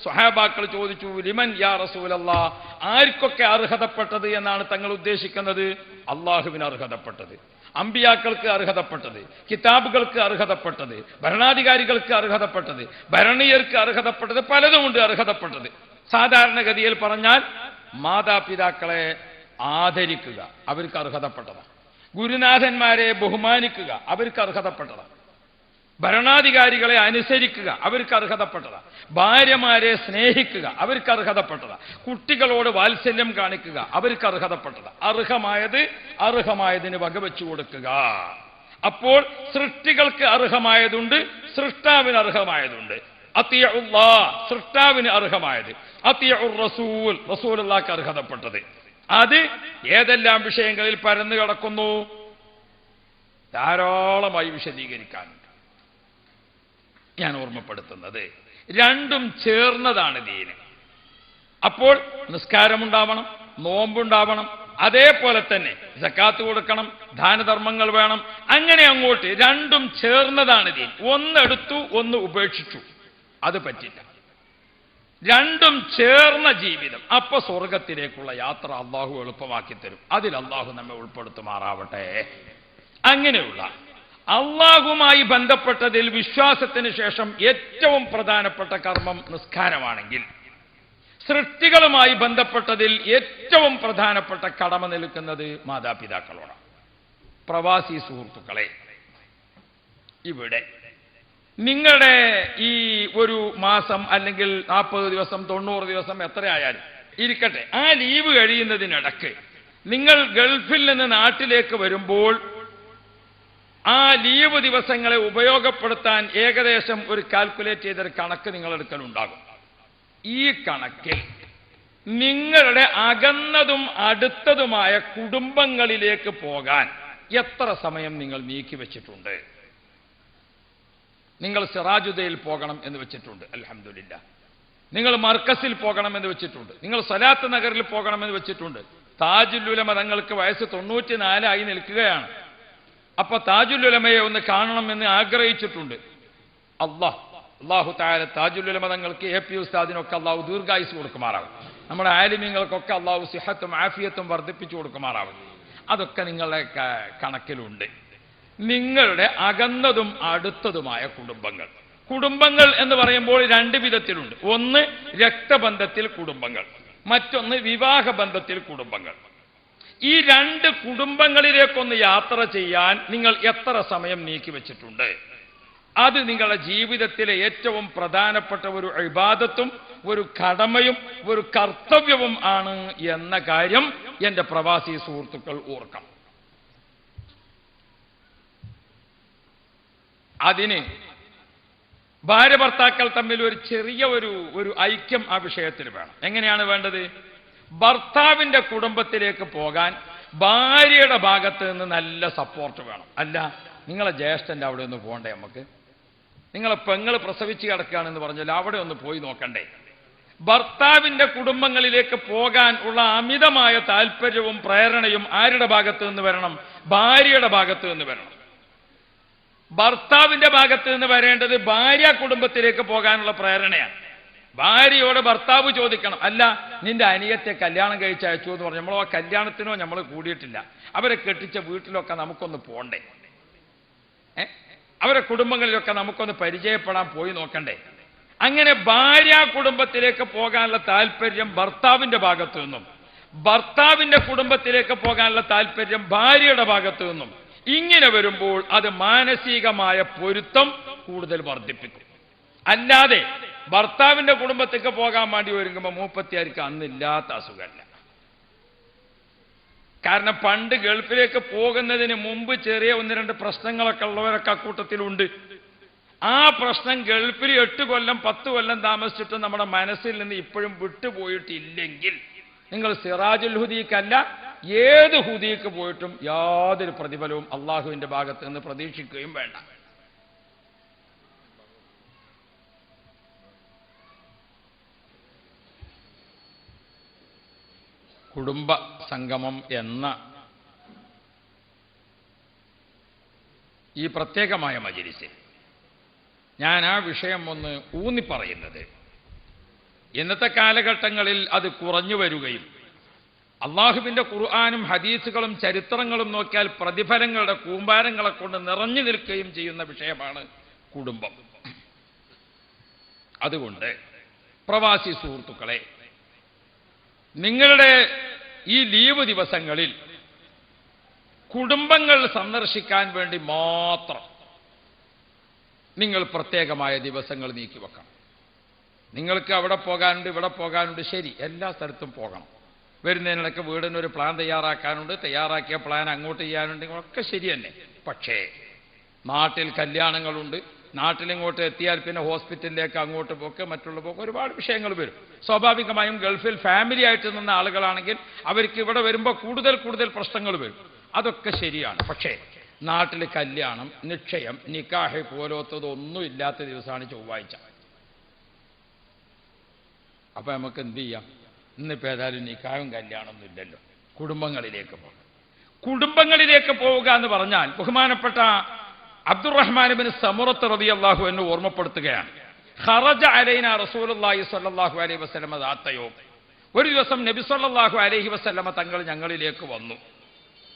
സ്വഹാബാക്കൾ ചോദിച്ചു, ലിമൻ യാ റസൂലല്ലാഹ്, ആർക്കൊക്കെ അർഹതപ്പെട്ടത് എന്നാണ് തങ്ങൾ ഉദ്ദേശിക്കുന്നത്? അള്ളാഹുവിന് അർഹതപ്പെട്ടത്, അമ്പിയാക്കൾക്ക് അർഹതപ്പെട്ടത്, കിതാബുകൾക്ക് അർഹതപ്പെട്ടത്, ഭരണാധികാരികൾക്ക് അർഹതപ്പെട്ടത്, ഭരണീയർക്ക് അർഹതപ്പെട്ടത്, പലതുമുണ്ട് അർഹതപ്പെട്ടത്. സാധാരണഗതിയിൽ പറഞ്ഞാൽ മാതാപിതാക്കളെ ആദരിക്കുക, അവർക്ക് അർഹതപ്പെട്ടതാണ്. ഗുരുനാഥന്മാരെ ബഹുമാനിക്കുക, അവർക്ക് അർഹതപ്പെട്ടതാണ്. ഭരണാധികാരികളെ അനുസരിക്കുക, അവർക്ക് അർഹതപ്പെട്ടതാണ്. ഭാര്യമാരെ സ്നേഹിക്കുക, അവർക്ക് അർഹതപ്പെട്ടതാണ്. കുട്ടികളോട് വാത്സല്യം കാണിക്കുക, അവർക്ക് അർഹതപ്പെട്ടതാണ്. അർഹമായതിന് വകവെച്ചു കൊടുക്കുക. അപ്പോൾ സൃഷ്ടികൾക്ക് അർഹമായതുണ്ട്, സൃഷ്ടാവിന് അർഹമായതുണ്ട്. അത്തിഉല്ലാഹ്, സൃഷ്ടാവിന് അർഹമായത്. അത്തിഉർ റസൂൽ, റസൂലുള്ളാഹിക്ക് അർഹതപ്പെട്ടത്. അത് ഏതെല്ലാം വിഷയങ്ങളിൽ പരന്നു കിടക്കുന്നു? ധാരാളമായി വിശദീകരിക്കാനുണ്ട്. ഞാൻ ഓർമ്മപ്പെടുത്തുന്നത്, രണ്ടും ചേർന്നതാണ് ദീന്. അപ്പോൾ നിസ്കാരമുണ്ടാവണം, നോമ്പുണ്ടാവണം, അതേപോലെ തന്നെ സക്കാത്ത് കൊടുക്കണം, ദാനധർമ്മങ്ങൾ വേണം. അങ്ങനെ അങ്ങോട്ട് രണ്ടും ചേർന്നതാണ് ദീൻ. ഒന്നെടുത്തു, ഒന്ന് ഉപേക്ഷിച്ചു, അത് പറ്റില്ല. രണ്ടും ചേർന്ന ജീവിതം. അപ്പൊ സ്വർഗത്തിലേക്കുള്ള യാത്ര അള്ളാഹു എളുപ്പമാക്കി തരും. അതിൽ അള്ളാഹു നമ്മെ ഉൾപ്പെടുത്തുമാറാവട്ടെ. അങ്ങനെയുള്ള അള്ളാഹുമായി ബന്ധപ്പെട്ടതിൽ വിശ്വാസത്തിന് ശേഷം ഏറ്റവും പ്രധാനപ്പെട്ട കർമ്മം നിസ്കാരമാണെങ്കിൽ, സൃഷ്ടികളുമായി ബന്ധപ്പെട്ടതിൽ ഏറ്റവും പ്രധാനപ്പെട്ട കടമ നിൽക്കുന്നത് മാതാപിതാക്കളോടാണ്. പ്രവാസി സുഹൃത്തുക്കളെ, ഇവിടെ നിങ്ങളുടെ ഈ ഒരു മാസം അല്ലെങ്കിൽ 40 ദിവസം 90 ദിവസം എത്രയായാലും ഇരിക്കട്ടെ, ആ ലീവ് കഴിയുന്നതിനിടക്ക് നിങ്ങൾ ഗൾഫിൽ നിന്ന് നാട്ടിലേക്ക് വരുമ്പോൾ ആ ലീവ് ദിവസങ്ങളെ ഉപയോഗപ്പെടുത്താൻ ഏകദേശം ഒരു കാൽക്കുലേറ്റ് ചെയ്തൊരു കണക്ക് നിങ്ങളെടുക്കലുണ്ടാകും. ഈ കണക്കിൽ നിങ്ങളുടെ അകന്നതും അടുത്തതുമായ കുടുംബങ്ങളിലേക്ക് പോകാൻ എത്ര സമയം നിങ്ങൾ നീക്കിവെച്ചിട്ടുണ്ട്? നിങ്ങൾ സിറാജുദയിൽ പോകണം എന്ന് വെച്ചിട്ടുണ്ട്, അൽഹംദുലില്ലാ. നിങ്ങൾ മർക്കസിൽ പോകണം എന്ന് വെച്ചിട്ടുണ്ട്, നിങ്ങൾ സലാത്ത് നഗറിൽ പോകണമെന്ന് വെച്ചിട്ടുണ്ട്. താജുൽ ഉലമ തങ്ങൾക്ക് വയസ്സ് 94 നിൽക്കുകയാണ്. അപ്പൊ താജുൽ ഉലമയെ ഒന്ന് കാണണമെന്ന് ആഗ്രഹിച്ചിട്ടുണ്ട്. അല്ലാഹു തആല താജുൽ ഉലമ തങ്ങൾക്ക് AP ഉസ്താദിനൊക്കെ അല്ലാഹു ദീർഘായുസ് കൊടുക്കുമാറാവും. നമ്മുടെ ആലിമീങ്ങൾക്കൊക്കെ അല്ലാഹു സിഹത്തും ആഫിയത്തും വർദ്ധിപ്പിച്ചു കൊടുക്കുമാറാവും. അതൊക്കെ നിങ്ങളുടെ കണക്കിലുണ്ട്. നിങ്ങളുടെ അകന്നതും അടുത്തതുമായ കുടുംബങ്ങൾ എന്ന് പറയുമ്പോൾ 2 വിധത്തിലുണ്ട്. ഒന്ന് രക്തബന്ധത്തിൽ കുടുംബങ്ങൾ, മറ്റൊന്ന് വിവാഹബന്ധത്തിൽ കുടുംബങ്ങൾ. ഈ 2 കുടുംബങ്ങളിലേക്കൊന്ന് യാത്ര ചെയ്യാൻ നിങ്ങൾ എത്ര സമയം നീക്കിവെച്ചിട്ടുണ്ട്? അത് നിങ്ങളുടെ ജീവിതത്തിലെ ഏറ്റവും പ്രധാനപ്പെട്ട ഒരു ഇബാദത്തും ഒരു കടമയും ഒരു കർത്തവ്യവും ആണ് എന്ന കാര്യം എന്റെ പ്രവാസി സുഹൃത്തുക്കൾ ഓർക്കണം. അതിന് ഭാര്യ ഭർത്താക്കൾ തമ്മിൽ ഒരു ചെറിയ ഒരു ഐക്യം ആ വിഷയത്തിൽ വേണം. എങ്ങനെയാണ് വേണ്ടത്? ഭർത്താവിന്റെ കുടുംബത്തിലേക്ക് പോകാൻ ഭാര്യയുടെ ഭാഗത്ത് നിന്ന് നല്ല സപ്പോർട്ട് വേണം. അല്ല, നിങ്ങളെ ജ്യേഷ്ഠന്റെ അവിടെ ഒന്ന് പോകണ്ടേ, നമുക്ക് നിങ്ങളെ പെങ്ങൾ പ്രസവിച്ച് കിടക്കുകയാണെന്ന് പറഞ്ഞാൽ അവിടെ ഒന്ന് പോയി നോക്കണ്ടേ? ഭർത്താവിന്റെ കുടുംബങ്ങളിലേക്ക് പോകാൻ ഉള്ള അമിതമായ താല്പര്യവും പ്രേരണയും ആരുടെ ഭാഗത്ത് നിന്ന് വരണം? ഭാര്യയുടെ ഭാഗത്ത് നിന്ന് വരണം. ഭർത്താവിന്റെ ഭാഗത്ത് നിന്ന് വരേണ്ടത് ഭാര്യ കുടുംബത്തിലേക്ക് പോകാനുള്ള പ്രേരണയാണ്. ഭാര്യയോട് ഭർത്താവ് ചോദിക്കണം, അല്ല നിന്റെ അനിയത്തെ കല്യാണം കഴിച്ച് അയച്ചു എന്ന് പറഞ്ഞു, നമ്മളോ കല്യാണത്തിനോ നമ്മൾ കൂടിയിട്ടില്ല, അവരെ കെട്ടിച്ച വീട്ടിലൊക്കെ നമുക്കൊന്ന് പോണ്ടേ, അവരെ കുടുംബങ്ങളിലൊക്കെ നമുക്കൊന്ന് പരിചയപ്പെടാൻ പോയി നോക്കണ്ടേ? അങ്ങനെ ഭാര്യ കുടുംബത്തിലേക്ക് പോകാനുള്ള താല്പര്യം ഭർത്താവിന്റെ ഭാഗത്തു നിന്നും, ഭർത്താവിന്റെ കുടുംബത്തിലേക്ക് പോകാനുള്ള താല്പര്യം ഭാര്യയുടെ ഭാഗത്തു നിന്നും, ഇങ്ങനെ വരുമ്പോൾ അത് മാനസികമായ പൊരുത്തം കൂടുതൽ വർദ്ധിപ്പിക്കും. അല്ലാതെ ഭർത്താവിന്റെ കുടുംബത്തേക്ക് പോകാൻ വേണ്ടി ഒരുങ്ങുമ്പോൾ മൂപ്പത്തിയാർക്ക് അന്നില്ലാത്ത അസുഖമല്ല. കാരണം പണ്ട് ഗൾഫിലേക്ക് പോകുന്നതിന് മുമ്പ് ചെറിയ 1-2 പ്രശ്നങ്ങളൊക്കെ ഉള്ളവരൊക്കെ അക്കൂട്ടത്തിലുണ്ട്. ആ പ്രശ്നം ഗൾഫിൽ 8 കൊല്ലം 10 കൊല്ലം താമസിച്ചിട്ട് നമ്മുടെ മനസ്സിൽ നിന്ന് ഇപ്പോഴും വിട്ടുപോയിട്ടില്ലെങ്കിൽ നിങ്ങൾ സിറാജുൽ ഹുദീക്കല്ല ഏത് ഹുദീക്ക് പോയിട്ടും യാതൊരു പ്രതിഫലവും അള്ളാഹുവിന്റെ ഭാഗത്ത് നിന്ന് പ്രതീക്ഷിക്കുകയും വേണ്ട. കുടുംബ സംഗമം എന്ന ഈ പ്രത്യേകമായ മജ്‌ലിസിൽ ഞാൻ ആ വിഷയം ഒന്ന് ഊന്നിപ്പറയുന്നത്, ഇന്നത്തെ കാലഘട്ടങ്ങളിൽ അത് കുറഞ്ഞു വരികയും അള്ളാഹുവിന്റെ ഖുർആനും ഹദീസുകളും ചരിത്രങ്ങളും നോക്കിയാൽ പ്രതിഫലങ്ങളുടെ കൂമ്പാരങ്ങളെ കൊണ്ട് നിറഞ്ഞു നിൽക്കുകയും ചെയ്യുന്ന വിഷയമാണ് കുടുംബം. അതുകൊണ്ട് പ്രവാസി സുഹൃത്തുക്കളെ, നിങ്ങളുടെ ഈ ലീവ് ദിവസങ്ങളിൽ കുടുംബങ്ങൾ സന്ദർശിക്കാൻ വേണ്ടി മാത്രം നിങ്ങൾ പ്രത്യേകമായ ദിവസങ്ങൾ നീക്കിവെക്കണം. നിങ്ങൾക്ക് അവിടെ പോകാനുണ്ട്, ഇവിടെ പോകാനുണ്ട്, ശരി, എല്ലാ സ്ഥലത്തും പോകണം. വരുന്നതിനിടയ്ക്ക് വീടിനൊരു പ്ലാൻ തയ്യാറാക്കാനുണ്ട്, തയ്യാറാക്കിയ പ്ലാൻ അങ്ങോട്ട് ചെയ്യാനുണ്ട്, ഒക്കെ ശരി തന്നെ. പക്ഷേ നാട്ടിൽ കല്യാണങ്ങളുണ്ട്, നാട്ടിലിങ്ങോട്ട് എത്തിയാൽ പിന്നെ ഹോസ്പിറ്റലിലേക്ക് അങ്ങോട്ട് പോക്ക്, മറ്റുള്ള പോക്ക്, ഒരുപാട് വിഷയങ്ങൾ വരും. സ്വാഭാവികമായും ഗൾഫിൽ ഫാമിലി ആയിട്ട് നിന്ന ആളുകളാണെങ്കിൽ അവർക്ക് ഇവിടെ വരുമ്പോൾ കൂടുതൽ പ്രശ്നങ്ങൾ വരും. അതൊക്കെ ശരിയാണ്. പക്ഷേ നാട്ടിൽ കല്യാണം, നിശ്ചയം, നിക്കാഹ് പോലത്തതൊന്നും ഇല്ലാത്ത ദിവസമാണ് ചൊവ്വാഴ്ച. അപ്പൊ നമുക്ക് എന്ത് ചെയ്യാം? ഇന്നിപ്പോൾ ഏതായാലും നിക്കാഹും കല്യാണമൊന്നും ഇല്ലല്ലോ, കുടുംബങ്ങളിലേക്ക് പോകാം. കുടുംബങ്ങളിലേക്ക് പോവുക എന്ന് പറഞ്ഞാൽ ബഹുമാനപ്പെട്ട അബ്ദുറഹ്മാൻ ഇബ്നു സമുറത്ത് റളിയല്ലാഹു അൻഹു ഓർമ്മപ്പെടുത്തുകയാണ്, ഖറജ അലൈനാ റസൂലുള്ളാഹി സ്വല്ലല്ലാഹു അലൈഹി വസല്ലമ ദാത്ത യൗം. ഒരു ദിവസം നബി സ്വല്ലല്ലാഹു അലൈഹി വസല്ലമ തങ്ങൾ ഞങ്ങളിലേക്ക് വന്നു.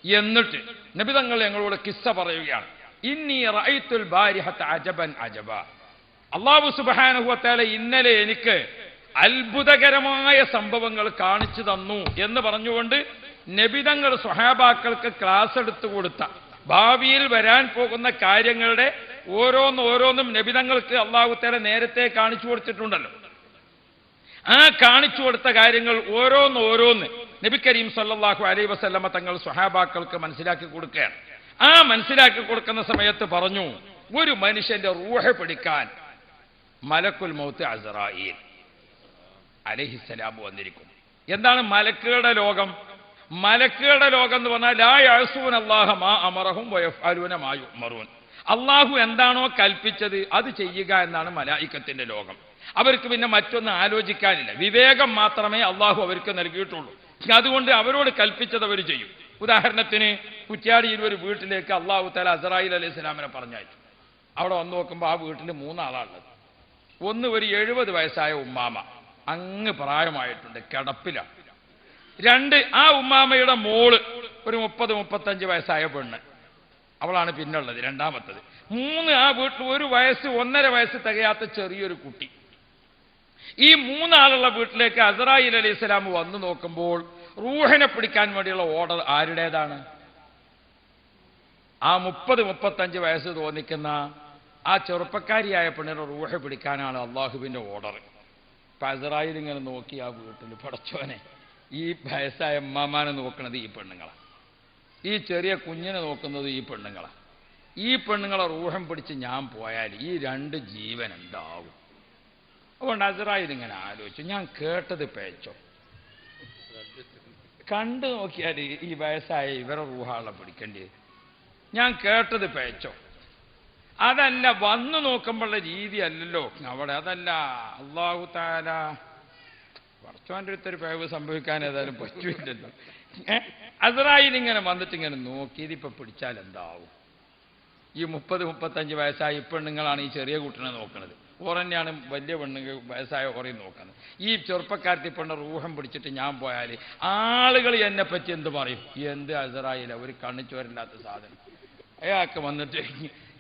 എന്നിട്ട് നബി തങ്ങൾ ഞങ്ങളോട് കിസ്സ പറയുകയാണ്, ഇന്നി റഅയ്തുൽ ബാരിഹത അജബൻ അജബ. അല്ലാഹു സുബ്ഹാനഹു വ തആല ഇന്നലെ എനിക്ക് അത്ഭുതകരമായ സംഭവങ്ങൾ കാണിച്ചു തന്നു എന്ന് പറഞ്ഞുകൊണ്ട് നബിതങ്ങൾ സ്വഹാബാക്കൾക്ക് ക്ലാസ് എടുത്തു കൊടുത്ത ഭാവിയിൽ വരാൻ പോകുന്ന കാര്യങ്ങളുടെ ഓരോന്നും നബിതങ്ങൾക്ക് അല്ലാഹു തആല നേരത്തെ കാണിച്ചു കൊടുത്തിട്ടുണ്ടല്ലോ. ആ കാണിച്ചു കൊടുത്ത കാര്യങ്ങൾ ഓരോന്ന് നബി കരീം സല്ലല്ലാഹു അലൈഹി വസല്ലമ തങ്ങൾ സ്വഹാബാക്കൾക്ക് മനസ്സിലാക്കി കൊടുക്കുകയാണ്. ആ മനസ്സിലാക്കി കൊടുക്കുന്ന സമയത്ത് പറഞ്ഞു, ഒരു മനുഷ്യന്റെ റൂഹ് പിടിക്കാൻ മലക്കുൽ മൗത്ത് അസ്റായീൽ അലൈഹിസ്സലാം വന്നിരിക്കും. എന്താണ് മലക്കുകളുടെ ലോകം? മലക്കുകളുടെ ലോകം എന്ന് പറഞ്ഞാൽ ലാ യഅസൂനല്ലാഹ മാ അമറഹും വയഫ്അലൂന മാ യുഅ്മറൂൻ. അള്ളാഹു എന്താണോ കൽപ്പിച്ചത് അത് ചെയ്യുക എന്നാണ് മലായിക്കത്തിന്റെ ലോകം. അവർക്ക് പിന്നെ മറ്റൊന്നും ആലോചിക്കാനില്ല, വിവേകം മാത്രമേ അള്ളാഹു അവർക്ക് നൽകിയിട്ടുള്ളൂ. അതുകൊണ്ട് അവരോട് കൽപ്പിച്ചത് അവർ ചെയ്യും. ഉദാഹരണത്തിന് കുറ്റ്യാടിയിൽ ഒരു വീട്ടിലേക്ക് അള്ളാഹു തആല അസ്റായീൽ അലൈഹിസ്സലാമിനെ പറഞ്ഞയച്ചു. അവിടെ വന്ന് നോക്കുമ്പോൾ ആ വീട്ടിൽ 3 ആളാണുള്ളത്. ഒന്ന് ഒരു 70 വയസ്സായ ഉമ്മാമ, അങ്ങ് പ്രായമായിട്ടുണ്ട്, കിടപ്പിലാണ്. 2 ആ ഉമ്മാമയുടെ മോള് ഒരു 30-35 വയസ്സായ പെണ്ണ്, അവളാണ് പിന്നുള്ളത്, രണ്ടാമത്തത്. 3 ആ വീട്ടിൽ 1 വയസ്സ് 1.5 വയസ്സ് തികയാത്ത ചെറിയൊരു കുട്ടി. ഈ 3 ആളുള്ള വീട്ടിലേക്ക് അസ്റായീൽ അലൈഹിസ്സലാം വന്നു നോക്കുമ്പോൾ റൂഹിനെ പിടിക്കാൻ വേണ്ടിയുള്ള ഓർഡർ ആരുടേതാണ്? ആ 30-35 വയസ്സ് തോന്നിക്കുന്ന ആ ചെറുപ്പക്കാരിയായ പെണ്ണിനെ റൂഹ് പിടിക്കാനാണ് അള്ളാഹുവിൻ്റെ ഓർഡർ. ഇപ്പം അസ്രായേൽ ഇങ്ങനെ നോക്കി ആ വീട്ടിൽ പടച്ചോനെ ഈ വയസ്സായ അമ്മാമാനെ നോക്കുന്നത് ഈ പെണ്ണുങ്ങളാണ്, ഈ ചെറിയ കുഞ്ഞിനെ നോക്കുന്നത് ഈ പെണ്ണുങ്ങളാണ്. ഈ പെണ്ണുങ്ങളെ റൂഹം പിടിച്ച് ഞാൻ പോയാൽ ഈ രണ്ട് ജീവൻ എന്താവും? അതുകൊണ്ട് അസ്രായേൽ ഇങ്ങനെ ആലോചിച്ചു, ഞാൻ കേട്ടത് പേച്ചോ, കണ്ടു നോക്കിയാൽ ഈ വയസ്സായ ഇവരെ റൂഹാളെ പിടിക്കേണ്ടത്, ഞാൻ കേട്ടത് പേച്ചോ. അതല്ല, വന്നു നോക്കുമ്പോഴുള്ള രീതി അല്ലല്ലോ അവിടെ. അതല്ല, അള്ളാഹു തആല കുറച്ചോൻ്റെ അടുത്തൊരു പേവ് സംഭവിക്കാൻ ഏതായാലും പറ്റൂല്ലല്ലോ. അസ്രായേൽ ഇങ്ങനെ വന്നിട്ട് ഇങ്ങനെ നോക്കി, ഇതിപ്പോൾ പിടിച്ചാൽ എന്താവും? ഈ 30-35 വയസ്സായ പെണ്ണുങ്ങളാണ് ഈ ചെറിയ കുട്ടിനെ നോക്കുന്നത്, ഓർ തന്നെയാണ് വലിയ പെണ്ണുങ്ങൾ വയസ്സായ ഓറയും നോക്കുന്നത്. ഈ ചെറുപ്പക്കാരത്തി പെണ്ണ റൂഹം പിടിച്ചിട്ട് ഞാൻ പോയാൽ ആളുകൾ എന്നെ പറ്റി എന്ത് പറയും? എന്ത് അസ്രായേൽ, ഒരു കണ്ണിച്ചോരില്ലാത്ത സാധനം. അയാൾക്ക് വന്നിട്ട്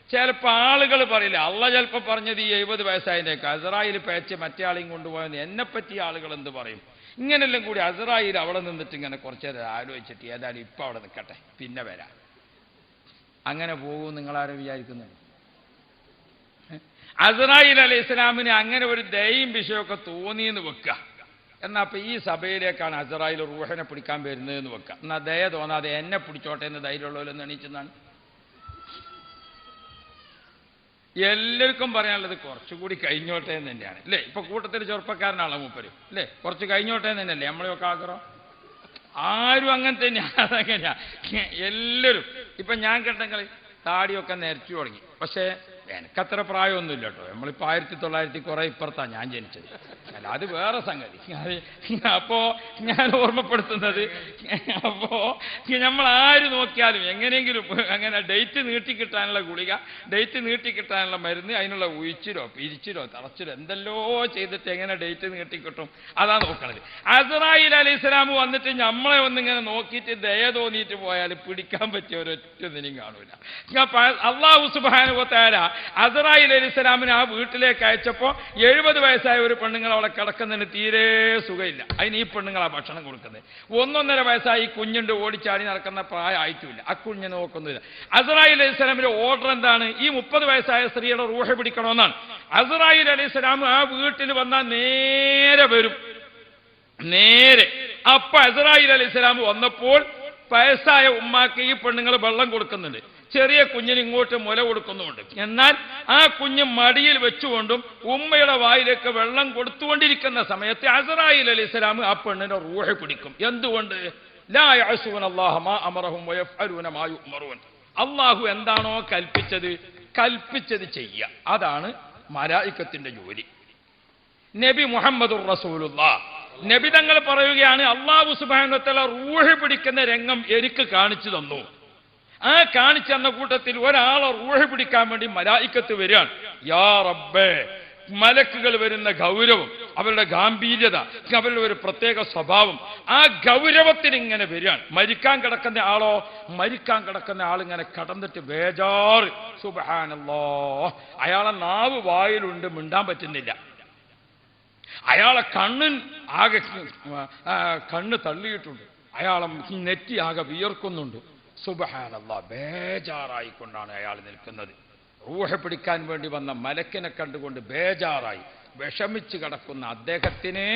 ചിലപ്പോൾ ആളുകൾ പറയില്ല, അള്ള ചിലപ്പോൾ പറഞ്ഞത് ഈ 70 വയസ്സായതിൻ്റെയൊക്കെ അസ്രായേൽ പേച്ച് മറ്റേ ആളെയും കൊണ്ടുപോയെന്ന് എന്നെപ്പറ്റി ആളുകൾ എന്ത് പറയും? ഇങ്ങനെല്ലാം കൂടി അസ്രായേൽ അവിടെ നിന്നിട്ട് ഇങ്ങനെ കുറച്ച് നേരം ആലോചിച്ചിട്ട് ഏതായാലും ഇപ്പം അവിടെ നിൽക്കട്ടെ, പിന്നെ വരാം. അങ്ങനെ പോകും നിങ്ങളാരും വിചാരിക്കുന്നുണ്ട്? അസ്രായേൽ അലൈഹി ഇസ്ലാമിന് അങ്ങനെ ഒരു ദയയും വിഷയമൊക്കെ തോന്നിയെന്ന് വെക്കുക. എന്നാൽ അപ്പം ഈ സഭയിലേക്കാണ് അസ്രായേൽ റൂഹിനെ പിടിക്കാൻ വരുന്നതെന്ന് വെക്കുക. എന്നാൽ ദയ തോന്നാതെ എന്നെ പിടിച്ചോട്ടെ എന്ന് ധൈര്യമുള്ളവരെന്ന് എണീച്ചെന്നാണ്. എല്ലാവർക്കും പറയാനുള്ളത് കുറച്ചുകൂടി കഴിഞ്ഞോട്ടെ എന്ന് തന്നെയാണ് അല്ലേ? ഇപ്പൊ കൂട്ടത്തിൽ ചെറുപ്പക്കാരനാണല്ലോ മൂപ്പര് അല്ലേ? കുറച്ച് കഴിഞ്ഞോട്ടെ എന്ന് തന്നെയല്ലേ നമ്മളെയൊക്കെ ആഗ്രഹം. ആരും അങ്ങനെ തന്നെയാണ്. അതെങ്ങനെയാ എല്ലാവരും. ഇപ്പൊ ഞാൻ കേട്ടെങ്കിൽ താടിയൊക്കെ നരച്ചു തുടങ്ങി. പക്ഷേ എനിക്കത്ര പ്രായമൊന്നുമില്ല കേട്ടോ. നമ്മളിപ്പോൾ 1900 കുറെ ഇപ്പുറത്താണ് ഞാൻ ജനിച്ചത്. അല്ല, അത് വേറെ സംഗതി. അപ്പോ ഞാൻ ഓർമ്മപ്പെടുത്തുന്നത്, അപ്പോ നമ്മൾ ആര് നോക്കിയാലും എങ്ങനെയെങ്കിലും അങ്ങനെ ഡേറ്റ് നീട്ടിക്കിട്ടാനുള്ള ഗുളിക, ഡേറ്റ് നീട്ടിക്കിട്ടാനുള്ള മരുന്ന്, അതിനുള്ള ഉഴിച്ചിലോ പിരിച്ചിലോ തറച്ചിലോ എന്തെല്ലോ ചെയ്തിട്ട് എങ്ങനെ ഡേറ്റ് നീട്ടിക്കിട്ടും അതാ നോക്കണത്. അസ്രായേൽ അലൈഹി ഇസ്ലാം വന്നിട്ട് നമ്മളെ ഒന്നിങ്ങനെ നോക്കിയിട്ട് ദയ തോന്നിയിട്ട് പോയാൽ പിടിക്കാൻ പറ്റിയ ഒരൊറ്റ നിലയും കാണൂല. അല്ലാഹു സുബ്ഹാനഹു വ തആല അസ്രായേൽ അലൈഹി ഇസ്ലാമിനെ ആ വീട്ടിലേക്ക് അയച്ചപ്പോൾ 70 വയസ്സായ ഒരു പെണ്ണുങ്ങൾ അവിടെ കിടക്കുന്നതിന് തീരെ സുഖമില്ല. അതിന് ഈ പെണ്ണുങ്ങളാ ഭക്ഷണം കൊടുക്കുന്നത്. 1-1.5 വയസ്സായി കുഞ്ഞുണ്ട്, ഓടിച്ചാടി നടക്കുന്ന പ്രായം ആയിട്ടില്ല. ആ കുഞ്ഞിനെ നോക്കുന്നില്ല. അസ്രായേൽ അലൈഹി ഇസ്ലാമിന്റെ ഓർഡർ എന്താണ്? ഈ 30 വയസ്സായ സ്ത്രീയുടെ റൂഹ് പിടിക്കണമെന്നാണ്. അസ്രായേൽ അലൈഹി ഇസ്ലാം ആ വീട്ടിൽ വന്നാൽ നേരെ വരും, നേരെ. അപ്പൊ അസ്രായേൽ അലൈഹി ഇസ്ലാം വന്നപ്പോൾ വയസ്സായ ഉമ്മാക്ക് ഈ പെണ്ണുങ്ങൾ വെള്ളം കൊടുക്കുന്നുണ്ട്, ചെറിയ കുഞ്ഞിന് ഇങ്ങോട്ട് മുല കൊടുക്കുന്നുമുണ്ട്. എന്നാൽ ആ കുഞ്ഞ് മടിയിൽ വെച്ചുകൊണ്ടും ഉമ്മയുടെ വായിലേക്ക് വെള്ളം കൊടുത്തുകൊണ്ടിരിക്കുന്ന സമയത്ത് അസ്രായേൽ അലൈഹി ഇസ്ലാം ആ പെണ്ണിന്റെ റൂഹ് പിടിക്കും. എന്തുകൊണ്ട്? ലാ യഅസൂന അല്ലാഹ മാ അമറഹും വയഫ്അലൂന മാ യുഅ്മറൂൻ. അല്ലാഹു എന്താണോ കൽപ്പിച്ചത് ചെയ്യുക, അതാണ് മലായികത്തിന്റെ ജോലി. നബി മുഹമ്മദുർ റസൂലുള്ളാഹ് നബി തങ്ങൾ പറയുകയാണ്, അല്ലാഹു സുബ്ഹാനഹു വ തആല റൂഹ് പിടിക്കുന്ന രംഗം എനിക്ക് കാണിച്ചു തന്നു. ആ കാണിച്ചു തന്ന കൂട്ടത്തിൽ ഒരാളെ റൂഹ് പിടിക്കാൻ വേണ്ടി മലായികത്ത് വരികയാണ്. യാ റബ്ബേ, മലക്കുകൾ വരുന്ന ഗൗരവം, അവരുടെ ഗാംഭീര്യത, അവരുടെ ഒരു പ്രത്യേക സ്വഭാവം, ആ ഗൗരവത്തിന് ഇങ്ങനെ വരികയാണ്. മരിക്കാൻ കിടക്കുന്ന ആളിങ്ങനെ കടന്നിട്ട് ബേജാറ്. സുബ്ഹാനല്ലാഹ്, അയാളെ നാവ് വായിലുണ്ട്, മിണ്ടാൻ പറ്റുന്നില്ല. അയാളെ കണ്ണ് തള്ളിയിട്ടുണ്ട്, അയാളെ നെറ്റി ആകെ വിയർക്കുന്നുണ്ട്. സുബ്ഹാനല്ലാഹ്, ബേജാറായിക്കൊണ്ടാണ് അയാൾ നിൽക്കുന്നത്. റൂഹ് പിടിക്കാൻ വേണ്ടി വന്ന മലക്കിനെ കണ്ടുകൊണ്ട് ബേജാറായി വിഷമിച്ച് കിടക്കുന്ന അദ്ദേഹത്തിനെ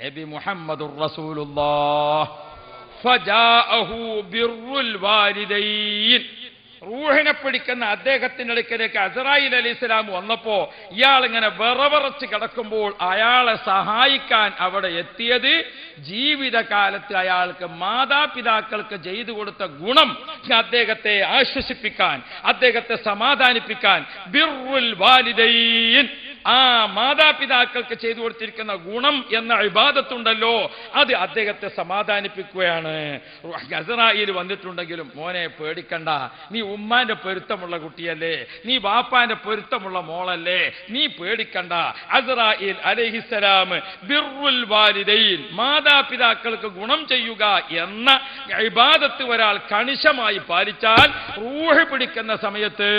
നബി മുഹമ്മദുർ റസൂലുള്ളാഹ് ഫജാഅഹു ബിർറുൽ വാലിദൈൻ, റൂഹിനെ പിടിക്കുന്ന അദ്ദേഹത്തിന്റെ അടുക്കലേക്ക് അസ്രായേൽ അലൈഹി ഇസ്ലാം വന്നപ്പോ ഇയാളിങ്ങനെ വിറവിറച്ച് കിടക്കുമ്പോൾ അയാളെ സഹായിക്കാൻ അവിടെ എത്തിയത് ജീവിതകാലത്ത് അയാൾക്ക് മാതാപിതാക്കൾക്ക് ചെയ്തു കൊടുത്ത ഗുണം അദ്ദേഹത്തെ ആശ്വസിപ്പിക്കാൻ, അദ്ദേഹത്തെ സമാധാനിപ്പിക്കാൻ, ബിർറുൽ വാലിദൈൻ, ആ മാതാപിതാക്കൾക്ക് ചെയ്തു കൊടുത്തിരിക്കുന്ന ഗുണം എന്ന ഇബാദത്തുണ്ടല്ലോ, അത് അദ്ദേഹത്തെ സമാധാനിപ്പിക്കുകയാണ്. അസ്രായേൽ വന്നിട്ടുണ്ടെങ്കിലും മോനെ പേടിക്കണ്ട, നീ ഉമ്മാന്റെ പൊരുത്തമുള്ള കുട്ടിയല്ലേ, നീ ബാപ്പാന്റെ പൊരുത്തമുള്ള മോളല്ലേ, നീ പേടിക്കണ്ട. അസ്രായേൽ അലൈഹിസ്സലാം ബിർറുൽ വാലിദൈൻ, മാതാപിതാക്കൾക്ക് ഗുണം ചെയ്യുക എന്ന ഇബാദത്ത് ഒരാൾ കണിശമായി പാലിച്ചാൽ റൂഹ് പിടിക്കുന്ന സമയത്ത്,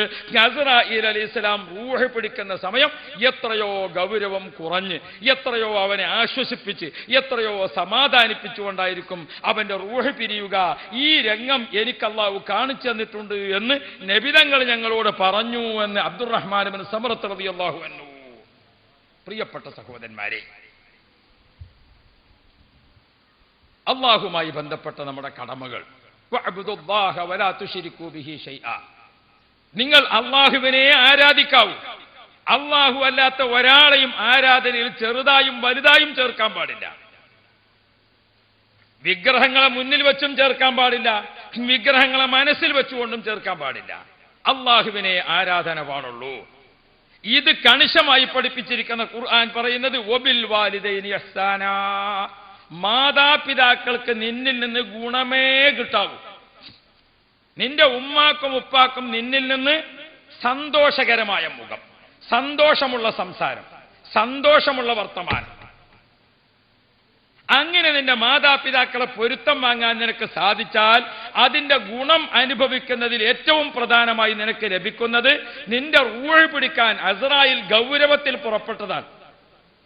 അസ്രായേൽ അലൈഹിസ്സലാം റൂഹ് പിടിക്കുന്ന സമയം എത്രയോ ഗൗരവം കുറഞ്ഞ്, എത്രയോ അവനെ ആശ്വസിപ്പിച്ച്, എത്രയോ സമാധാനിപ്പിച്ചുകൊണ്ടായിരിക്കും അവന്റെ റൂഹ് പിരിയുക. ഈ രംഗം എനിക്ക് അല്ലാഹു കാണിച്ചു തന്നിട്ടുണ്ട് എന്ന് നബിതങ്ങൾ ഞങ്ങളോട് പറഞ്ഞു എന്ന് അബ്ദുറഹ്മാൻ ഇബ്നു സമറത്ത് റളിയല്ലാഹു അൻഹു. പ്രിയപ്പെട്ട സഹോദരന്മാരെ, അല്ലാഹുമായി ബന്ധപ്പെട്ട നമ്മുടെ കടമകൾ, വഅബ്ദുല്ലാഹ വലാ തുശ്രികൂ ബിഹി ശൈആ, നിങ്ങൾ അള്ളാഹുവിനെ ആരാധിക്കാവൂ. അള്ളാഹു അല്ലാത്ത ഒരാളെയും ആരാധനയിൽ ചെറുതായും വലുതായും ചേർക്കാൻ പാടില്ല. വിഗ്രഹങ്ങളെ മുന്നിൽ വെച്ചും ചേർക്കാൻ പാടില്ല, വിഗ്രഹങ്ങളെ മനസ്സിൽ വെച്ചുകൊണ്ടും ചേർക്കാൻ പാടില്ല. അള്ളാഹുവിനെ ആരാധന പാടുള്ളൂ. ഇത് കണിശമായി പഠിപ്പിച്ചിരിക്കുന്ന ഖുർആൻ പറയുന്നത് വബിൽ വാലിദൈനി ഇഹ്സാനാ, മാതാപിതാക്കൾക്ക് നിന്നിൽ നിന്ന് ഗുണമേ കിട്ടാവൂ. നിന്റെ ഉമ്മാക്കും ഉപ്പാക്കും നിന്നിൽ നിന്ന് സന്തോഷകരമായ മുഖം, സന്തോഷമുള്ള സംസാരം, സന്തോഷമുള്ള വർത്തമാനം, അങ്ങനെ നിന്റെ മാതാപിതാക്കളെ പൊരുത്തം വാങ്ങാൻ നിനക്ക് സാധിച്ചാൽ അതിന്റെ ഗുണം അനുഭവിക്കുന്നതിൽ ഏറ്റവും പ്രധാനമായി നിനക്ക് ലഭിക്കുന്നത് നിന്റെ റൂഹ് പിടിക്കാൻ അസ്റായിൽ ഗൗരവത്തിൽ പുറപ്പെട്ടതാണ്.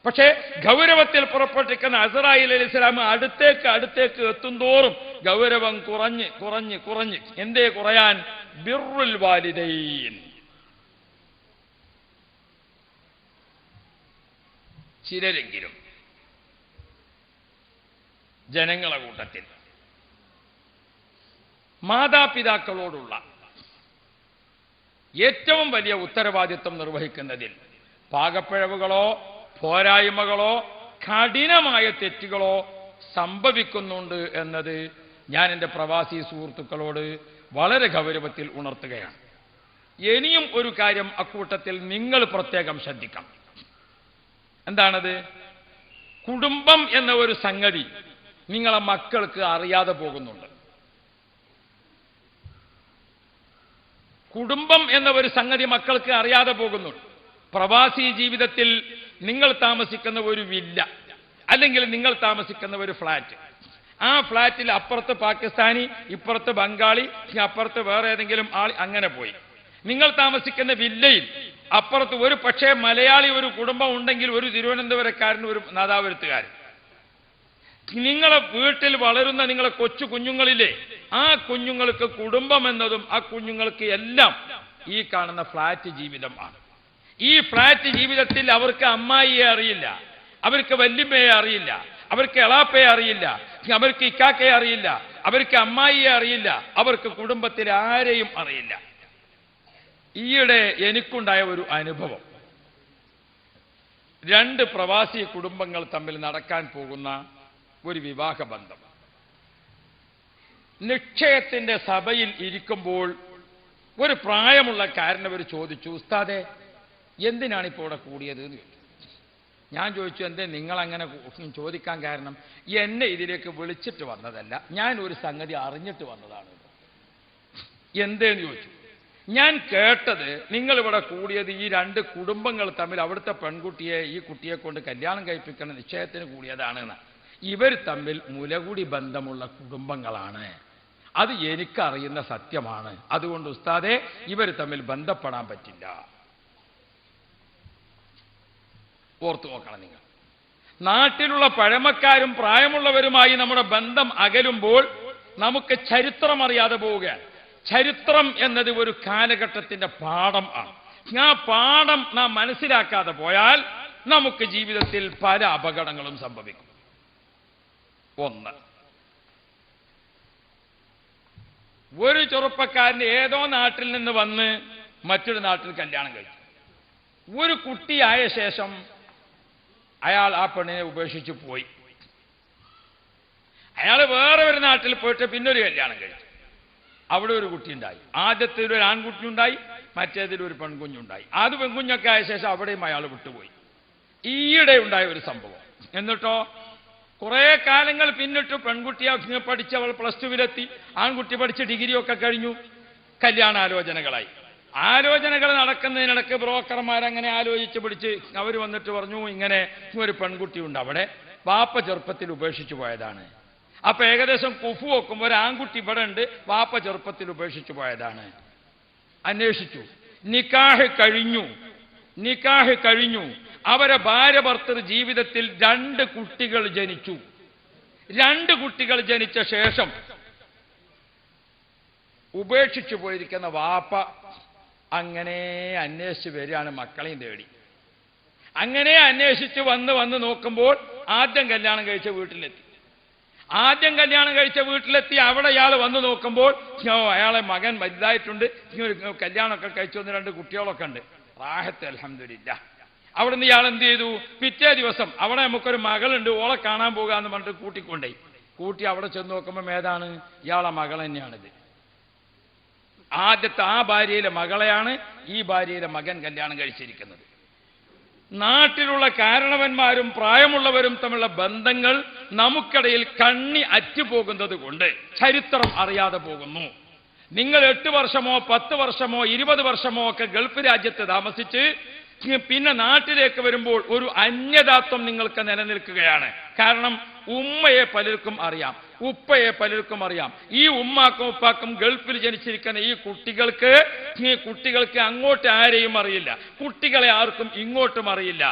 പക്ഷേ ഗൗരവത്തിൽ പുറപ്പെട്ടിരിക്കുന്ന അസ്റായിൽ അലൈഹിസ്സലാം അടുത്തേക്ക് എത്തുന്തോറും ഗൗരവം കുറഞ്ഞ് കുറഞ്ഞ് കുറഞ്ഞ് എന്തേ കുറയാൻ? ബിർറുൽ വാലിദൈൻ. ചിലരെങ്കിലും ജനങ്ങളെ കൂട്ടത്തിൽ മാതാപിതാക്കളോടുള്ള ഏറ്റവും വലിയ ഉത്തരവാദിത്വം നിർവഹിക്കുന്നതിൽ പാകപ്പിഴവുകളോ പോരായ്മകളോ കഠിനമായ തെറ്റുകളോ സംഭവിക്കുന്നുണ്ട് എന്നത് ഞാൻ എൻ്റെ പ്രവാസി സുഹൃത്തുക്കളോട് വളരെ ഗൗരവത്തിൽ ഉണർത്തുകയാണ്. ഇനിയും ഒരു കാര്യം അക്കൂട്ടത്തിൽ നിങ്ങൾ പ്രത്യേകം ശ്രദ്ധിക്കണം. എന്താണത്? കുടുംബം എന്ന ഒരു സംഗതി നിങ്ങളെ മക്കൾക്ക് അറിയാതെ പോകുന്നുണ്ട്. കുടുംബം എന്ന ഒരു സംഗതി മക്കൾക്ക് അറിയാതെ പോകുന്നുണ്ട്. പ്രവാസി ജീവിതത്തിൽ നിങ്ങൾ താമസിക്കുന്ന ഒരു വില്ല അല്ലെങ്കിൽ നിങ്ങൾ താമസിക്കുന്ന ഒരു ഫ്ലാറ്റ്, ആ ഫ്ലാറ്റിൽ അപ്പുറത്ത് പാകിസ്ഥാനി, ഇപ്പുറത്ത് ബംഗാളി, അപ്പുറത്ത് വേറെ ഏതെങ്കിലും ആൾ, അങ്ങനെ പോയി. നിങ്ങൾ താമസിക്കുന്ന വില്ലയിൽ അപ്പുറത്ത് ഒരു പക്ഷേ മലയാളി ഒരു കുടുംബം ഉണ്ടെങ്കിൽ ഒരു തിരുവനന്തപുരക്കാരൻ, ഒരു നാദാപുരത്തുകാരൻ. നിങ്ങളെ വീട്ടിൽ വളരുന്ന നിങ്ങളെ കൊച്ചു കുഞ്ഞുങ്ങളില്ലേ, ആ കുഞ്ഞുങ്ങൾക്ക് കുടുംബം എന്നതും ആ കുഞ്ഞുങ്ങൾക്ക് എല്ലാം ഈ കാണുന്ന ഫ്ലാറ്റ് ജീവിതമാണ്. ഈ ഫ്ലാറ്റ് ജീവിതത്തിൽ അവർക്ക് അമ്മായിയെ അറിയില്ല, അവർക്ക് വല്യമ്മയെ അറിയില്ല, അവർക്ക് എളാപ്പയെ അറിയില്ല, അവർക്ക് ഇക്കാക്കയെ അറിയില്ല, അവർക്ക് അമ്മായിയെ അറിയില്ല, അവർക്ക് കുടുംബത്തിൽ ആരെയും അറിയില്ല. ഈയിടെ എനിക്കുണ്ടായ ഒരു അനുഭവം, രണ്ട് പ്രവാസി കുടുംബങ്ങൾ തമ്മിൽ നടക്കാൻ പോകുന്ന ഒരു വിവാഹ ബന്ധം. നിശ്ചയത്തിന്റെ സഭയിൽ ഇരിക്കുമ്പോൾ ഒരു പ്രായമുള്ള കാരനവർ ചോദിച്ചു, ഉസ്താദേ എന്തിനാണ് ഇപ്പോൾ ഇവിടെ കൂടിയത് എന്ന് ചോദിച്ചു. ഞാൻ ചോദിച്ചു, എന്തേ നിങ്ങൾ അങ്ങനെ ചോദിക്കാൻ കാരണം? എന്നെ ഇതിലേക്ക് വിളിച്ചിട്ട് വന്നതല്ല, ഞാൻ ഒരു സംഗതി അറിഞ്ഞിട്ട് വന്നതാണ്. എന്തേന്ന് ചോദിച്ചു. ഞാൻ കേട്ടത് നിങ്ങളിവിടെ കൂടിയത് ഈ രണ്ട് കുടുംബങ്ങൾ തമ്മിൽ അവിടുത്തെ പെൺകുട്ടിയെ ഈ കുട്ടിയെ കൊണ്ട് കല്യാണം കഴിപ്പിക്കുന്ന നിശ്ചയത്തിന് കൂടിയതാണെന്ന്. ഇവർ തമ്മിൽ മുലകുടി ബന്ധമുള്ള കുടുംബങ്ങളാണ്, അത് എനിക്കറിയുന്ന സത്യമാണ്. അതുകൊണ്ട് ഉസ്താദെ ഇവർ തമ്മിൽ ബന്ധപ്പെടാൻ പറ്റില്ല. ഓർത്തു നോക്കണം നിങ്ങൾ. നാട്ടിലുള്ള പഴമക്കാരും പ്രായമുള്ളവരുമായി നമ്മുടെ ബന്ധം അകലുമ്പോൾ നമുക്ക് ചരിത്രം അറിയാതെ പോവുകയാണ്. ചരിത്രം എന്നത് ഒരു കാലഘട്ടത്തിന്റെ പാഠം ആണ്. ആ പാഠം നാം മനസ്സിലാക്കാതെ പോയാൽ നമുക്ക് ജീവിതത്തിൽ പല അപകടങ്ങളും സംഭവിക്കും. ഒന്ന്, ഒരു ചെറുപ്പക്കാരന് ഏതോ നാട്ടിൽ നിന്ന് വന്ന് മറ്റൊരു നാട്ടിൽ കല്യാണം കഴിച്ചു. ഒരു കുട്ടിയായ ശേഷം അയാൾ ആ പെണ്ണിനെ ഉപേക്ഷിച്ച് പോയി. അയാൾ വേറെ ഒരു നാട്ടിൽ പോയിട്ട് പിന്നൊരു കല്യാണം കഴിച്ചു. അവിടെ ഒരു കുട്ടിയുണ്ടായി. ആദ്യത്തിൽ ഒരു ആൺകുട്ടിയുണ്ടായി, മറ്റേതിൽ ഒരു പെൺകുഞ്ഞുണ്ടായി. അത് പെൺകുഞ്ഞൊക്കെ ആയ ശേഷം അവിടെയും അയാൾ വിട്ടുപോയി. ഈയിടെ ഉണ്ടായ ഒരു സംഭവം. എന്നിട്ടോ കുറെ കാലങ്ങൾ പിന്നിട്ട് പെൺകുട്ടിയെ പഠിച്ചവൾ +2-ലെത്തി, ആൺകുട്ടി പഠിച്ച് ഡിഗ്രിയൊക്കെ കഴിഞ്ഞു, കല്യാണാലോചനകളായി. ആലോചനകൾ നടക്കുന്നതിനിടയ്ക്ക് ബ്രോക്കർമാരങ്ങനെ ആലോചിച്ച് പിടിച്ച് അവർ വന്നിട്ട് പറഞ്ഞു, ഇങ്ങനെ ഒരു പെൺകുട്ടിയുണ്ട് അവിടെ, വാപ്പ ചെറുപ്പത്തിൽ ഉപേക്ഷിച്ചു പോയതാണ്. അപ്പൊ ഏകദേശം കുഫു വെക്കുമ്പോൾ ഒരു ആൺകുട്ടി ഇവിടെ ഉണ്ട്, വാപ്പ ചെറുപ്പത്തിൽ ഉപേക്ഷിച്ചു പോയതാണ്. അന്വേഷിച്ചു, നിക്കാഹ് കഴിഞ്ഞു. അവരെ ഭാര്യ ഭർത്തൃ ജീവിതത്തിൽ 2 കുട്ടികൾ ജനിച്ചു. 2 കുട്ടികൾ ജനിച്ച ശേഷം ഉപേക്ഷിച്ചു പോയിരിക്കുന്ന വാപ്പ അങ്ങനെ അന്വേഷിച്ച് വരികയാണ്, മക്കളെയും തേടി. അങ്ങനെ അന്വേഷിച്ച് വന്ന് നോക്കുമ്പോൾ ആദ്യം കല്യാണം കഴിച്ച വീട്ടിലെത്തി. അവിടെ ഇയാൾ വന്ന് നോക്കുമ്പോൾ അയാളെ മകൻ വലുതായിട്ടുണ്ട്, കല്യാണമൊക്കെ കഴിച്ചു, 1-2 കുട്ടികളൊക്കെ ഉണ്ട്. റാഹത്ത് അൽഹംദുലില്ലാഹ്. അവിടുന്ന് ഇയാൾ എന്ത് ചെയ്തു? പിറ്റേ ദിവസം അവിടെ നമുക്കൊരു മകളുണ്ട്, ഓളെ കാണാൻ പോകാന്ന് പറഞ്ഞിട്ട് കൂട്ടിക്കൊണ്ടേയി. കൂട്ടി അവിടെ ചെന്ന് നോക്കുമ്പോൾ ഏതാണ്? ഇയാളെ മകൾ തന്നെയാണിത്. ആദ്യത്തെ ആ ഭാര്യയിലെ മകളെയാണ് ഈ ഭാര്യയിലെ മകൻ കല്യാണം കഴിച്ചിരിക്കുന്നത്. നാട്ടിലുള്ള കാരണവന്മാരും പ്രായമുള്ളവരും തമ്മിലുള്ള ബന്ധങ്ങൾ നമുക്കിടയിൽ കണ്ണി അറ്റുപോകുന്നത് കൊണ്ട് ചരിത്രം അറിയാതെ പോകുന്നു. നിങ്ങൾ 8 വർഷമോ 10 വർഷമോ 20 വർഷമോ ഒക്കെ ഗൾഫ് രാജ്യത്ത് താമസിച്ച് പിന്നെ നാട്ടിലേക്ക് വരുമ്പോൾ ഒരു അന്യതാത്വം നിങ്ങൾക്ക് നിലനിൽക്കുകയാണ്. കാരണം ഉമ്മയെ പലർക്കും അറിയാം, ഉപ്പയെ പലർക്കും അറിയാം. ഈ ഉമ്മാക്കും ഉപ്പാക്കും ഗൾഫിൽ ജനിച്ചിരിക്കുന്ന ഈ കുട്ടികൾക്ക് അങ്ങോട്ട് ആരെയും അറിയില്ല, കുട്ടികളെ ആർക്കും ഇങ്ങോട്ടും അറിയില്ല.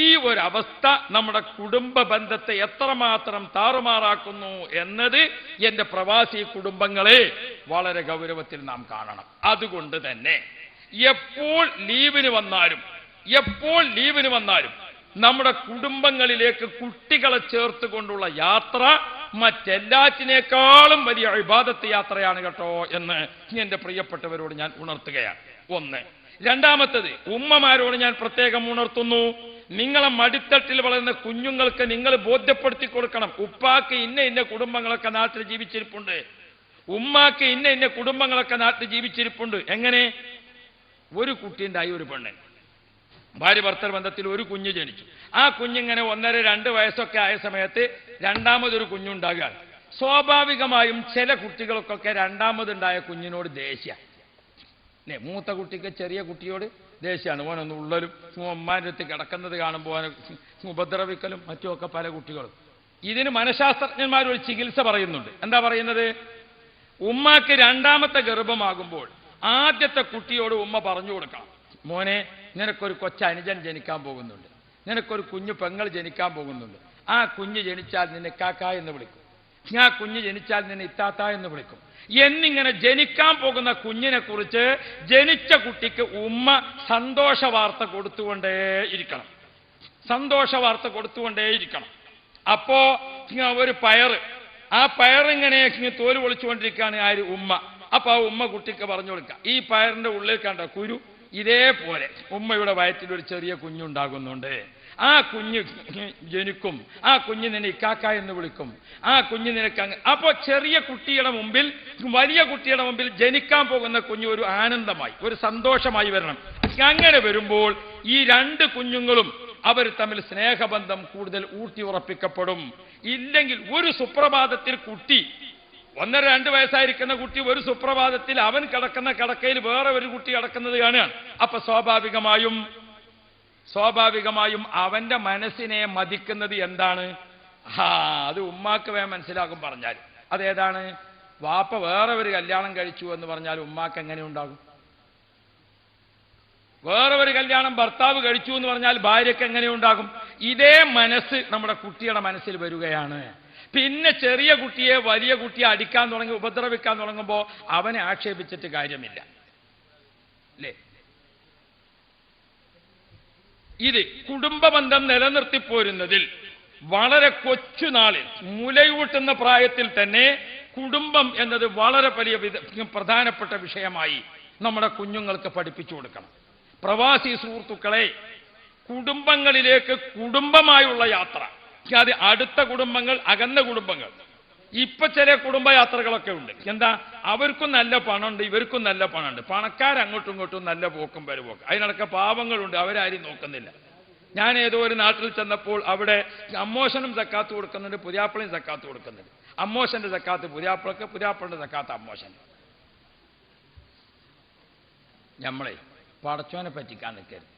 ഈ ഒരു അവസ്ഥ നമ്മുടെ കുടുംബ ബന്ധത്തെ എത്രമാത്രം താറുമാറാക്കുന്നു എന്നത് എന്റെ പ്രവാസി കുടുംബങ്ങളെ വളരെ ഗൗരവത്തിൽ നാം കാണണം. അതുകൊണ്ട് തന്നെ എപ്പോൾ ലീവിന് വന്നാലും നമ്മുടെ കുടുംബങ്ങളിലേക്ക് കുട്ടികളെ ചേർത്തുകൊണ്ടുള്ള യാത്ര മറ്റെല്ലാറ്റിനേക്കാളും വലിയ ഇബാദത്ത് യാത്രയാണ് കേട്ടോ എന്ന് എന്റെ പ്രിയപ്പെട്ടവരോട് ഞാൻ ഉണർത്തുകയാണ്. 1. രണ്ടാമത്തത്, ഉമ്മമാരോട് ഞാൻ പ്രത്യേകം ഉണർത്തുന്നു. നിങ്ങളെ മടിത്തട്ടിൽ വളരുന്ന കുഞ്ഞുങ്ങൾക്ക് നിങ്ങൾ ബോധ്യപ്പെടുത്തി കൊടുക്കണം, ഉപ്പാക്ക് ഇന്ന കുടുംബങ്ങളൊക്കെ നാട്ടിൽ ജീവിച്ചിരിപ്പുണ്ട്, ഉമ്മാക്ക് ഇന്ന കുടുംബങ്ങളൊക്കെ നാട്ടിൽ ജീവിച്ചിരിപ്പുണ്ട്. എങ്ങനെ? ഒരു കുട്ടിയുണ്ടായി, ഒരു പെണ്ണ്, ഭാര്യ ഭർത്തൃ ബന്ധത്തിൽ ഒരു കുഞ്ഞ് ജനിച്ചു. ആ കുഞ്ഞിങ്ങനെ 1.5-2 വയസ്സൊക്കെ ആയ സമയത്ത് രണ്ടാമതൊരു കുഞ്ഞുണ്ടാകുകയാണ്. സ്വാഭാവികമായും ചില കുട്ടികൾക്കൊക്കെ രണ്ടാമതുണ്ടായ കുഞ്ഞിനോട് ദേഷ്യ. മൂത്ത കുട്ടിക്ക് ചെറിയ കുട്ടിയോട് ദേഷ്യമാണ്. ഓനൊന്ന് ഉള്ളലും ഉമ്മാൻ്റെ അടുത്ത് കിടക്കുന്നത് കാണുമ്പോൾ ഓനെ ഉപദ്രവിക്കലും മറ്റുമൊക്കെ പല കുട്ടികളും. ഇതിന് മനഃശാസ്ത്രജ്ഞന്മാർ ഒരു ചികിത്സ പറയുന്നുണ്ട്. എന്താ പറയുന്നത്? ഉമ്മാക്ക് രണ്ടാമത്തെ ഗർഭമാകുമ്പോൾ ആദ്യത്തെ കുട്ടിയോട് ഉമ്മ പറഞ്ഞു കൊടുക്കണം, മോനെ നിനക്കൊരു കൊച്ചനുജൻ ജനിക്കാൻ പോകുന്നുണ്ട്, നിനക്കൊരു കുഞ്ഞു പെങ്ങൾ ജനിക്കാൻ പോകുന്നുണ്ട്. ആ കുഞ്ഞ് ജനിച്ചാൽ നിന്നെ കാക്ക എന്ന് വിളിക്കും, ആ കുഞ്ഞ് ജനിച്ചാൽ നിന്നെ ഇത്താത്ത എന്ന് വിളിക്കും എന്നിങ്ങനെ ജനിക്കാൻ പോകുന്ന കുഞ്ഞിനെ കുറിച്ച് ജനിച്ച കുട്ടിക്ക് ഉമ്മ സന്തോഷ വാർത്ത കൊടുത്തുകൊണ്ടേയിരിക്കണം. അപ്പോ ഒരു പയറ്, ആ പയറിങ്ങനെ തോല് പൊളിച്ചുകൊണ്ടിരിക്കുകയാണ് ആര്? ഉമ്മ. അപ്പൊ ആ ഉമ്മ കുട്ടിക്ക് പറഞ്ഞു കൊടുക്കുക, ഈ പയറിന്റെ ഉള്ളിൽ കണ്ട കുരു ഇതേപോലെ ഉമ്മയുടെ വയറ്റിൽ ഒരു ചെറിയ കുഞ്ഞുണ്ടാകുന്നുണ്ട്, ആ കുഞ്ഞ് ജനിക്കും, ആ കുഞ്ഞ് നിന്നെ ഇക്കാക്ക എന്ന് വിളിക്കും, ആ കുഞ്ഞ് നിനക്ക്. അപ്പോ ചെറിയ കുട്ടിയുടെ മുമ്പിൽ, വലിയ കുട്ടിയുടെ മുമ്പിൽ ജനിക്കാൻ പോകുന്ന കുഞ്ഞ് ഒരു ആനന്ദമായി, ഒരു സന്തോഷമായി വരണം. അങ്ങനെ വരുമ്പോൾ ഈ 2 കുഞ്ഞുങ്ങളും അവർ തമ്മിൽ സ്നേഹബന്ധം കൂടുതൽ ഊട്ടി ഉറപ്പിക്കപ്പെടും. ഇല്ലെങ്കിൽ ഒരു സുപ്രഭാതത്തിൽ കുട്ടി, 1.5-2 വയസ്സായിരിക്കുന്ന കുട്ടി ഒരു സുപ്രഭാതത്തിൽ അവൻ കിടക്കുന്ന കിടക്കയിൽ വേറെ ഒരു കുട്ടി കിടക്കുന്നത് കാണുകയാണ്. അപ്പൊ സ്വാഭാവികമായും അവന്റെ മനസ്സിനെ മതിക്കുന്നത് എന്താണ്? അത് ഉമ്മാക്ക് വേഗം മനസ്സിലാകും. പറഞ്ഞാൽ അതേതാണ്? വാപ്പ വേറെ ഒരു കല്യാണം കഴിച്ചു എന്ന് പറഞ്ഞാൽ ഉമ്മാക്ക് എങ്ങനെ ഉണ്ടാകും? വേറെ ഒരു കല്യാണം ഭർത്താവ് കഴിച്ചു എന്ന് പറഞ്ഞാൽ ഭാര്യയ്ക്ക് എങ്ങനെ ഉണ്ടാകും? ഇതേ മനസ്സ് നമ്മുടെ കുട്ടിയുടെ മനസ്സിൽ വരികയാണ്. പിന്നെ ചെറിയ കുട്ടിയെ വലിയ കുട്ടിയെ അടിക്കാൻ തുടങ്ങി, ഉപദ്രവിക്കാൻ തുടങ്ങുമ്പോൾ അവനെ ആക്ഷേപിച്ചിട്ട് കാര്യമില്ല, അല്ലേ? ഇത് കുടുംബബന്ധം നിലനിർത്തിപ്പോരുന്നതിൽ വളരെ കൊച്ചുനാളിൽ, മുലയൂട്ടുന്ന പ്രായത്തിൽ തന്നെ കുടുംബം എന്നത് വളരെ വലിയ പ്രധാനപ്പെട്ട വിഷയമായി നമ്മുടെ കുഞ്ഞുങ്ങൾക്ക് പഠിപ്പിച്ചു കൊടുക്കണം. പ്രവാസി സുഹൃത്തുക്കളെ, കുടുംബങ്ങളിലേക്ക് കുടുംബമായുള്ള യാത്ര, അത് അടുത്ത കുടുംബങ്ങൾ, അകന്ന കുടുംബങ്ങൾ. ഇപ്പൊ ചില കുടുംബയാത്രകളൊക്കെ ഉണ്ട്. എന്താ? അവർക്കും നല്ല പണമുണ്ട്, ഇവർക്കും നല്ല പണമുണ്ട്, പണക്കാരങ്ങോട്ടും ഇങ്ങോട്ടും നല്ല പോക്കും വരവൊക്കെ. അതിനടക്കം പാവങ്ങളുണ്ട്, അവരാരും നോക്കുന്നില്ല. ഞാൻ ഏതോ ഒരു നാട്ടിൽ ചെന്നപ്പോൾ അവിടെ അമ്മോശനും സക്കാത്ത് കൊടുക്കുന്നുണ്ട്, പുതിയാപ്പിളയും സക്കാത്ത് കൊടുക്കുന്നുണ്ട്. അമ്മോശന്റെ സക്കാത്ത് പുതിയാപ്പിളക്ക്, പുതിയാപ്പിളിന്റെ സക്കാത്ത് അമ്മോശന്. നമ്മളെ പടച്ചോനെ പറ്റിക്കാൻ നിൽക്കരുത്.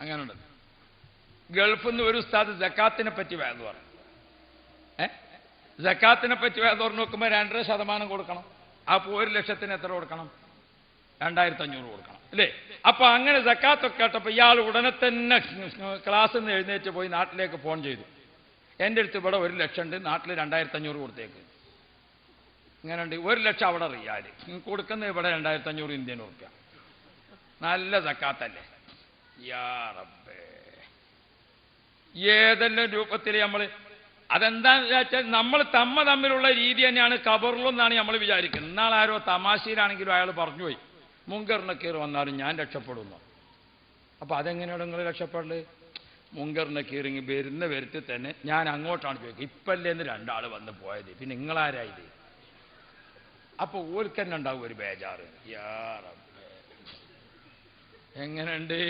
അങ്ങനെയുണ്ട്. ഗൾഫിൽ നിന്ന് ഒരു ഉസ്താദ് സക്കാത്തിനെ പറ്റി വേദ പറഞ്ഞു. സക്കാത്തിനെ പറ്റി വേദ പറഞ്ഞു നോക്കുമ്പോൾ 2.5% കൊടുക്കണം. അപ്പോൾ 1 ലക്ഷത്തിന് എത്ര കൊടുക്കണം? 2500 കൊടുക്കണം അല്ലേ? അപ്പൊ അങ്ങനെ സക്കാത്തൊക്കെ കേട്ടപ്പോൾ ഇയാൾ ഉടനെ തന്നെ ക്ലാസ്സിൽ നിന്ന് എഴുന്നേറ്റ് പോയി നാട്ടിലേക്ക് ഫോൺ ചെയ്തു. എൻ്റെ അടുത്ത് ഇവിടെ 1 ലക്ഷം ഉണ്ട്, നാട്ടിൽ 2500 കൊടുത്തേക്ക്. ഇങ്ങനെയുണ്ട്, 1 ലക്ഷം അവിടെ റിയാൽ കൊടുക്കുന്നത്, ഇവിടെ 2500 ഇന്ത്യൻ ഉറുപ്പ്യ. നല്ല സക്കാത്തല്ലേ? യാ റബ്ബേ, ഏതെല്ലാം രൂപത്തിൽ നമ്മൾ അതെന്താന്ന് വെച്ചാൽ നമ്മൾ തമ്മിലുള്ള രീതി തന്നെയാണ് ഖബറിലെന്നാണ് നമ്മൾ വിചാരിക്കുന്നത്. ഇന്നാൾ ആരോ തമാശയിലാണെങ്കിലും അയാൾ പറഞ്ഞുപോയി, മുങ്കർ നക്കീർ വന്നാലും ഞാൻ രക്ഷപ്പെടുന്നു. അപ്പോൾ അതെങ്ങനെയാണ് നിങ്ങൾ രക്ഷപ്പെടല്? മുങ്കർ നക്കീറിങ് വരുന്ന വരുത്തി തന്നെ ഞാൻ അങ്ങോട്ടാണ് ചോദിക്കുക, ഇപ്പല്ലേന്ന് 2 ആൾ വന്ന് പോയത്, പിന്നെ നിങ്ങളാരായത്? അപ്പോൾ ഓർക്ക് തന്നെ ഉണ്ടാവും ഒരു ബേജാറ്. യാ റബ്ബേ, എങ്ങനെയുണ്ട്?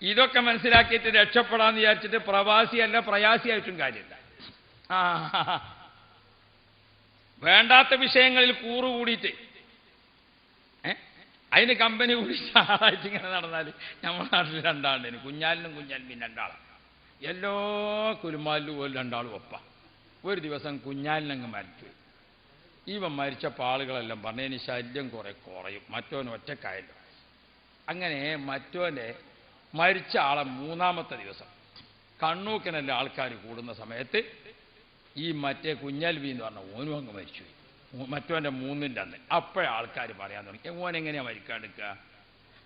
ഇതൊക്കെ മനസ്സിലാക്കിയിട്ട് രക്ഷപ്പെടാന്ന് വിചാരിച്ചിട്ട് പ്രവാസിയല്ല പ്രയാസിയായിട്ടും കാര്യമില്ല. വേണ്ടാത്ത വിഷയങ്ങളിൽ കൂറുകൂടിയിട്ട് അതിന് കമ്പനി കൂടിയിട്ട് ആളായിട്ട് ഇങ്ങനെ നടന്നാൽ നമ്മുടെ നാട്ടിൽ 2 ആളുണ്ട്. കുഞ്ഞാലിനും കുഞ്ഞാലിനും 2 ആളാണ്. എല്ലാ കുലുമാലിലും പോലും 2 ആളും ഒപ്പ. ഒരു ദിവസം കുഞ്ഞാലിനങ്ങ് മരിച്ചു. ഇവൻ മരിച്ചപ്പോൾ ആളുകളെല്ലാം പറഞ്ഞതിന് ശല്യം കുറയും, മറ്റോന് ഒറ്റക്കായല്ലോ. അങ്ങനെ മറ്റോനെ മരിച്ച ആളെ 3-ാമത്തെ ദിവസം കണ്ണൂക്കിനല്ല ആൾക്കാർ കൂടുന്ന സമയത്ത് ഈ മറ്റേ കുഞ്ഞാൽവി എന്ന് പറഞ്ഞ ഓനും അങ്ങ് മരിച്ചു. മറ്റോൻ്റെ 3-ൻ്റെ അന്ന് അപ്പോഴേ ആൾക്കാർ പറയാൻ തുടങ്ങി, ഓനെങ്ങനെയാണ് മരിക്കാണ്ടിരിക്കുക?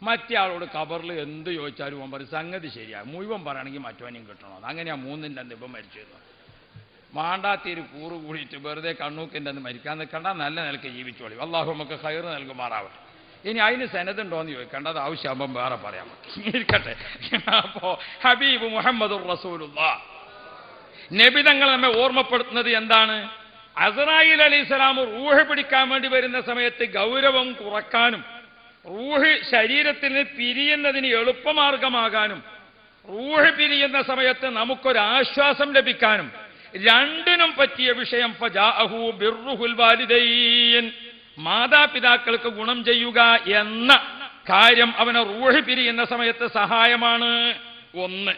മറ്റേ ആളോട് ഖബറിൽ എന്ത് ചോദിച്ചാലും ഓൻ പറയും സംഗതി ശരിയാണ്, മുഴുവൻ പറയുകയാണെങ്കിൽ മറ്റോനെയും കിട്ടണമെന്ന്. അങ്ങനെയാണ് 3-ൻ്റെ അന്ന് ഇപ്പം മരിച്ചിരുന്നു. മാണ്ടാത്തീര് കൂറ് കൂടിയിട്ട് വെറുതെ കണ്ണൂക്കിൻ്റെ അന്ന് മരിക്കാൻ നിൽക്കണ്ട, നല്ല നിലക്ക് ജീവിച്ചോളി. അള്ളാഹു നമുക്ക് ഖൈർ നൽകുമാറാവട്ടെ. ഇനി അതിന് സനതുണ്ടോയെന്ന് ചോദിക്കേണ്ടത് ആവശ്യമാകുമ്പം വേറെ പറയാം, ഇരിക്കട്ടെ. അപ്പോൾ ഹബീബ് മുഹമ്മദുർ റസൂലുള്ളാഹ് നബി തങ്ങൾ നമ്മെ ഓർമ്മപ്പെടുത്തുന്നത് എന്താണ്? അസ്റായീൽ അലൈഹിസ്സലാം റൂഹ് പിടിക്കാൻ വേണ്ടി വരുന്ന സമയത്ത് ഗൗരവം കുറക്കാനും റൂഹ് ശരീരത്തിൽ നിന്ന് പിരിയുന്നതിന് എളുപ്പമാർഗമാകാനും റൂഹ് പിരിയുന്ന സമയത്ത് നമുക്കൊരാശ്വാസം ലഭിക്കാനും രണ്ടിനും പറ്റിയ വിഷയം ഫജാഅഹു ബിർറുൽ വാലിദൈൻ, മാതാപിതാക്കൾക്ക് ഗുണം ചെയ്യുക എന്ന കാര്യം അവനെ റൂഹ് പിരിയുന്ന സമയത്ത് സഹായമാണ്. 1.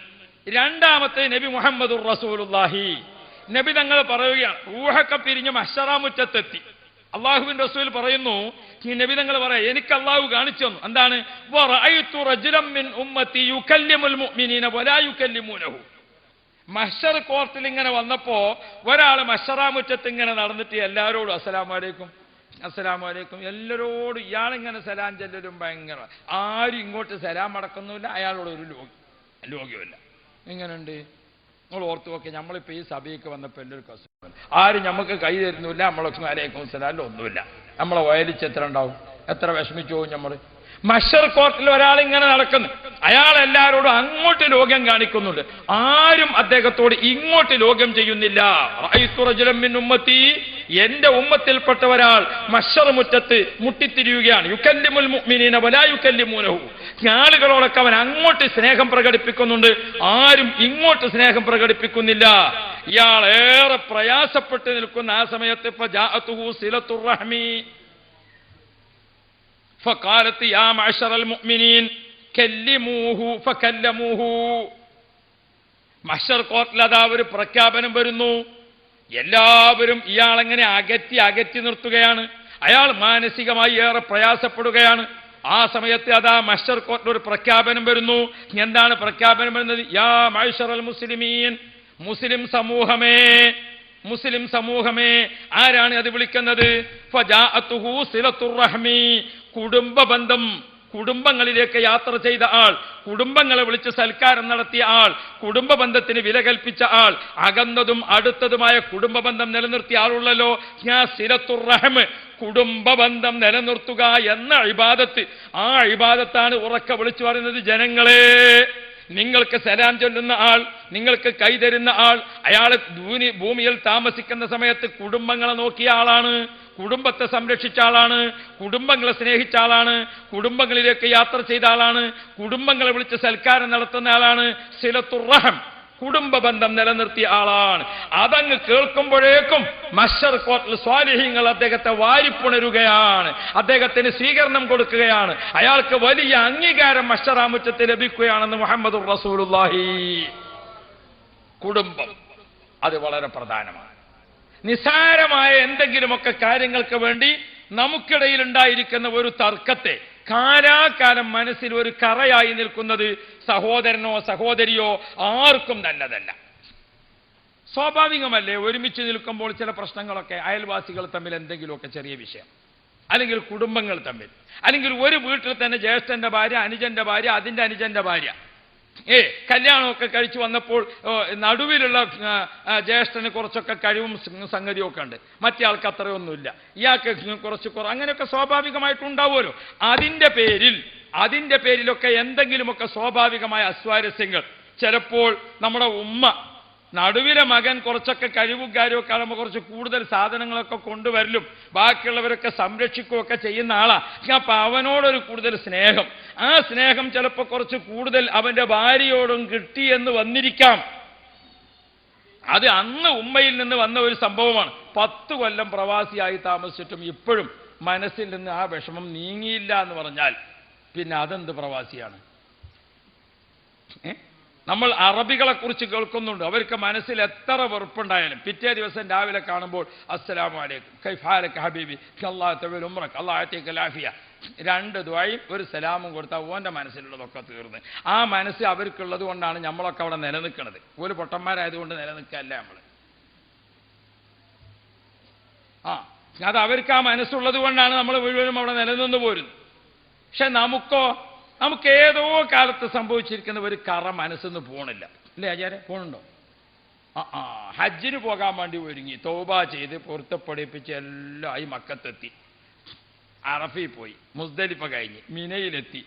രണ്ടാമത്തെ നബി മുഹമ്മദുർ റസൂലുള്ളാഹി നബി തങ്ങൾ പറയുകയാണ്, റൂഹൊക്കെ പിരിഞ്ഞ് മഹ്ശറാമുറ്റത്തെത്തി. അള്ളാഹുവിന്റെ റസൂൽ പറയുന്നു, ഈ നബി തങ്ങൾ പറയാം, എനിക്ക് അള്ളാഹു കാണിച്ചു തന്നു. എന്താണ്? വറഅയ്തു റജുലൻ മിൻ ഉമ്മത്തി യുകല്ലിമുൽ മുഅ്മിനീന വലാ യുകല്ലിമൂനഹു. മഹ്ശർ കോർട്ടിൽ ഇങ്ങനെ വന്നപ്പോ ഒരാൾ മഹ്ശറാമുറ്റത്ത് ഇങ്ങനെ നടന്നിട്ട് എല്ലാവരോടും അസ്സലാമു അലൈക്കും അസ്സലാമു അലൈക്കും, എല്ലാവരോടും ഇയാളിങ്ങനെ സലാം ചെല്ലലും ഭയങ്കര. ആരും ഇങ്ങോട്ട് സലാം അടക്കുന്നില്ല, അയാളോട് ഒരു ലോകിയുമില്ല. എങ്ങനെയുണ്ട്? നിങ്ങൾ ഓർത്തു നോക്കി, നമ്മളിപ്പോൾ ഈ സഭയ്ക്ക് വന്നപ്പോൾ എല്ലാവർക്കും അസുഖം, ആരും നമുക്ക് കൈ തരുന്നില്ല, നമ്മളൊക്കെ അലൈക്കും സലാമില്ല, ഒന്നുമില്ല. നമ്മളെ വയലിച്ച് എത്ര ഉണ്ടാവും, എത്ര വിഷമിച്ചു പോകും നമ്മൾ. മഹ്ശർ കോർട്ടിൽ ഒരാളിങ്ങനെ നടക്കുന്നു, അയാൾ എല്ലാവരോടും അങ്ങോട്ട് ലോകം കാണിക്കുന്നുണ്ട്, ആരും അദ്ദേഹത്തോട് ഇങ്ങോട്ട് ലോകം ചെയ്യുന്നില്ല. റഅയ്തു റജുലൻ മിൻ ഉമ്മത്തി, എന്റെ ഉമ്മത്തിൽപ്പെട്ട ഒരാൾ മഹ്ശർ മുറ്റത്ത് മുട്ടിത്തിരിയുകയാണ്. യുകല്ലിമുൽ മുഅ്മിനീന വലാ യുകല്ലിമൂനഹു, ആളുകളോടൊക്കെ അവൻ അങ്ങോട്ട് സ്നേഹം പ്രകടിപ്പിക്കുന്നുണ്ട്, ആരും ഇങ്ങോട്ട് സ്നേഹം പ്രകടിപ്പിക്കുന്നില്ല. ഇയാൾ ഏറെ പ്രയാസപ്പെട്ട് നിൽക്കുന്ന ആ സമയത്ത് ഫജാഅതുഹു സിലത്തുർ റഹ്മി ഫഖാലത്ത് യാ മഅ്ശറൽ മുഅ്മിനീൻ കല്ലിമൂഹു ഫകല്ലമൂഹു. മഹ്ശർ കോർട്ടിൽ അതാ ഒരു പ്രഖ്യാപനം വരുന്നു. എല്ലാവരും ഇയാളെങ്ങനെ അകറ്റി നിർത്തുകയാണ്. അയാൾ മാനസികമായി ഏറെ പ്രയാസപ്പെടുകയാണ്. ആ സമയത്ത് അതാ മഹ്ശർ കോർട്ടിൽ ഒരു പ്രഖ്യാപനം വരുന്നു. എന്താണ് പ്രഖ്യാപനം വരുന്നത്? യാ മഅ്ശറൽ മുസ്ലിമീൻ, മുസ്ലിം സമൂഹമേ, മുസ്ലിം സമൂഹമേ. ആരാണ് അത് വിളിക്കുന്നത്? ഫജാഅതുഹു സിലത്തുർ റഹ്മി, കുടുംബ ബന്ധം, കുടുംബങ്ങളിലേക്ക് യാത്ര ചെയ്ത ആൾ, കുടുംബങ്ങളെ വിളിച്ച് സൽക്കാരം നടത്തിയ ആൾ, കുടുംബ ബന്ധത്തിന് വില കൽപ്പിച്ച ആൾ, അകന്നതും അടുത്തതുമായ കുടുംബ ബന്ധം നിലനിർത്തിയ ആളുള്ളല്ലോ. സിലത്തുർ റഹ്മ, കുടുംബ ബന്ധം നിലനിർത്തുക എന്ന ഇബാദത്ത്, ആ ഇബാദത്താണ് ഉറക്കെ വിളിച്ചു പറയുന്നത്. ജനങ്ങളെ, നിങ്ങൾക്ക് സലാം ചൊല്ലുന്ന ആൾ, നിങ്ങൾക്ക് കൈതരുന്ന ആൾ, അയാൾ ഭൂമിയിൽ താമസിക്കുന്ന സമയത്ത് കുടുംബങ്ങളെ നോക്കിയ ആളാണ്, കുടുംബത്തെ സംരക്ഷിച്ച ആളാണ്, കുടുംബങ്ങളെ സ്നേഹിച്ച ആളാണ്, കുടുംബങ്ങളിലേക്ക് യാത്ര ചെയ്ത ആളാണ്, കുടുംബങ്ങളെ വിളിച്ച് സൽക്കാരം നടത്തുന്ന ആളാണ്. സിലത്തുർ റഹം, കുടുംബ ബന്ധം നിലനിർത്തിയ ആളാണ്. അതങ്ങ് കേൾക്കുമ്പോഴേക്കും മഹ്ശർ കോർട്ടിൽ സ്വാലിഹീങ്ങൾ അദ്ദേഹത്തെ വാരിപ്പുണരുകയാണ്, അദ്ദേഹത്തിന് സ്വീകരണം കൊടുക്കുകയാണ്, അയാൾക്ക് വലിയ അംഗീകാരം മഹ്ശറാമുറ്റത്ത് ലഭിക്കുകയാണെന്ന് മുഹമ്മദുർ റസൂലുള്ളാഹി. കുടുംബം അത് വളരെ പ്രധാനമാണ്. നിസാരമായ എന്തെങ്കിലുമൊക്കെ കാര്യങ്ങൾക്ക് വേണ്ടി നമുക്കിടയിൽ ഉണ്ടായിരിക്കുന്ന ഒരു തർക്കത്തെ കാലാകാലം മനസ്സിൽ ഒരു കറയായി നിൽക്കുന്നത് സഹോദരനോ സഹോദരിയോ ആർക്കും നല്ലതല്ല. സ്വാഭാവികമല്ലേ, ഒരുമിച്ച് നിൽക്കുമ്പോൾ ചില പ്രശ്നങ്ങളൊക്കെ, അയൽവാസികൾ തമ്മിൽ എന്തെങ്കിലുമൊക്കെ ചെറിയ വിഷയം, അല്ലെങ്കിൽ കുടുംബങ്ങൾ തമ്മിൽ, അല്ലെങ്കിൽ ഒരു വീട്ടിൽ തന്നെ ജ്യേഷ്ഠന്റെ ഭാര്യ, അനുജന്റെ ഭാര്യ, അതിന്റെ അനുജന്റെ ഭാര്യ, കല്യാണമൊക്കെ കഴിച്ചു വന്നപ്പോൾ നടുവിലുള്ള ജ്യേഷ്ഠന് കുറച്ചൊക്കെ കഴിവും സംഗതിയും ഒക്കെ ഉണ്ട്, മറ്റേ ആൾക്ക് അത്രയൊന്നുമില്ല, ഇയാൾക്ക് അങ്ങനെയൊക്കെ സ്വാഭാവികമായിട്ടുണ്ടാവുമല്ലോ. അതിന്റെ പേരിലൊക്കെ എന്തെങ്കിലുമൊക്കെ സ്വാഭാവികമായ അസ്വാരസ്യങ്ങൾ. ചിലപ്പോൾ നമ്മുടെ ഉമ്മ നടുവിലെ മകൻ കുറച്ചൊക്കെ കഴിവും കാര്യമൊക്കെ ആകുമ്പോൾ കുറച്ച് കൂടുതൽ സാധനങ്ങളൊക്കെ കൊണ്ടുവരലും ബാക്കിയുള്ളവരൊക്കെ സംരക്ഷിക്കുകയൊക്കെ ചെയ്യുന്ന ആളാണ്. അപ്പം അവനോടൊരു കൂടുതൽ സ്നേഹം, ആ സ്നേഹം ചിലപ്പോൾ കുറച്ച് കൂടുതൽ അവൻ്റെ ഭാര്യയോടും കിട്ടിയെന്ന് വന്നിരിക്കാം. അത് അന്ന് ഉമ്മയിൽ നിന്ന് വന്ന ഒരു സംഭവമാണ്. 10 കൊല്ലം പ്രവാസിയായി താമസിച്ചിട്ടും ഇപ്പോഴും മനസ്സിൽ നിന്ന് ആ വിഷമം നീങ്ങിയില്ല എന്ന് പറഞ്ഞാൽ പിന്നെ അതെന്ത് പ്രവാസിയാണ്? നമ്മൾ അറബികളെ കുറിച്ച് കേൾക്കുന്നുണ്ട്, അവർക്ക് മനസ്സിൽ എത്ര വെറുപ്പുണ്ടായാലും പിറ്റേ ദിവസം രാവിലെ കാണുമ്പോൾ അസ്സലാമു അലൈക്കും കൈഫ ഹാലക ഹബീബി അല്ലാഹു തആല ഉംറക അല്ലാഹു യഅതിക ലാഫിയ, 2 ദുആയും ഒരു സലാമും കൊടുത്താൽ ഓൻ്റെ മനസ്സിലുള്ളതൊക്കെ തീർന്ന്. ആ മനസ്സ് അവർക്കുള്ളത് കൊണ്ടാണ് നമ്മളൊക്കെ അവിടെ നിലനിൽക്കുന്നത്. ഒരു പൊട്ടന്മാരായതുകൊണ്ട് നിലനിൽക്കല്ല നമ്മൾ. അത് അവർക്ക് ആ മനസ്സുള്ളത് കൊണ്ടാണ് നമ്മൾ മുഴുവനും അവിടെ നിലനിന്ന് പോരുന്നത്. പക്ഷെ നമുക്ക് ഏതോ കാലത്ത് സംഭവിച്ചിരിക്കുന്ന ഒരു കറ മനസ്സിന്ന് പോണില്ല, അല്ലേ ആചാര്യ? പോണുണ്ടോ? ഹജ്ജിന് പോകാൻ വേണ്ടി ഒരുങ്ങി തൗബ ചെയ്ത് പൊരുത്തപ്പെടിപ്പിച്ച് എല്ലാം ആയി മക്കത്തെത്തി, അറഫയിൽ പോയി, മുസ്ദലിഫ കഴിഞ്ഞ് മിനയിലെത്തി,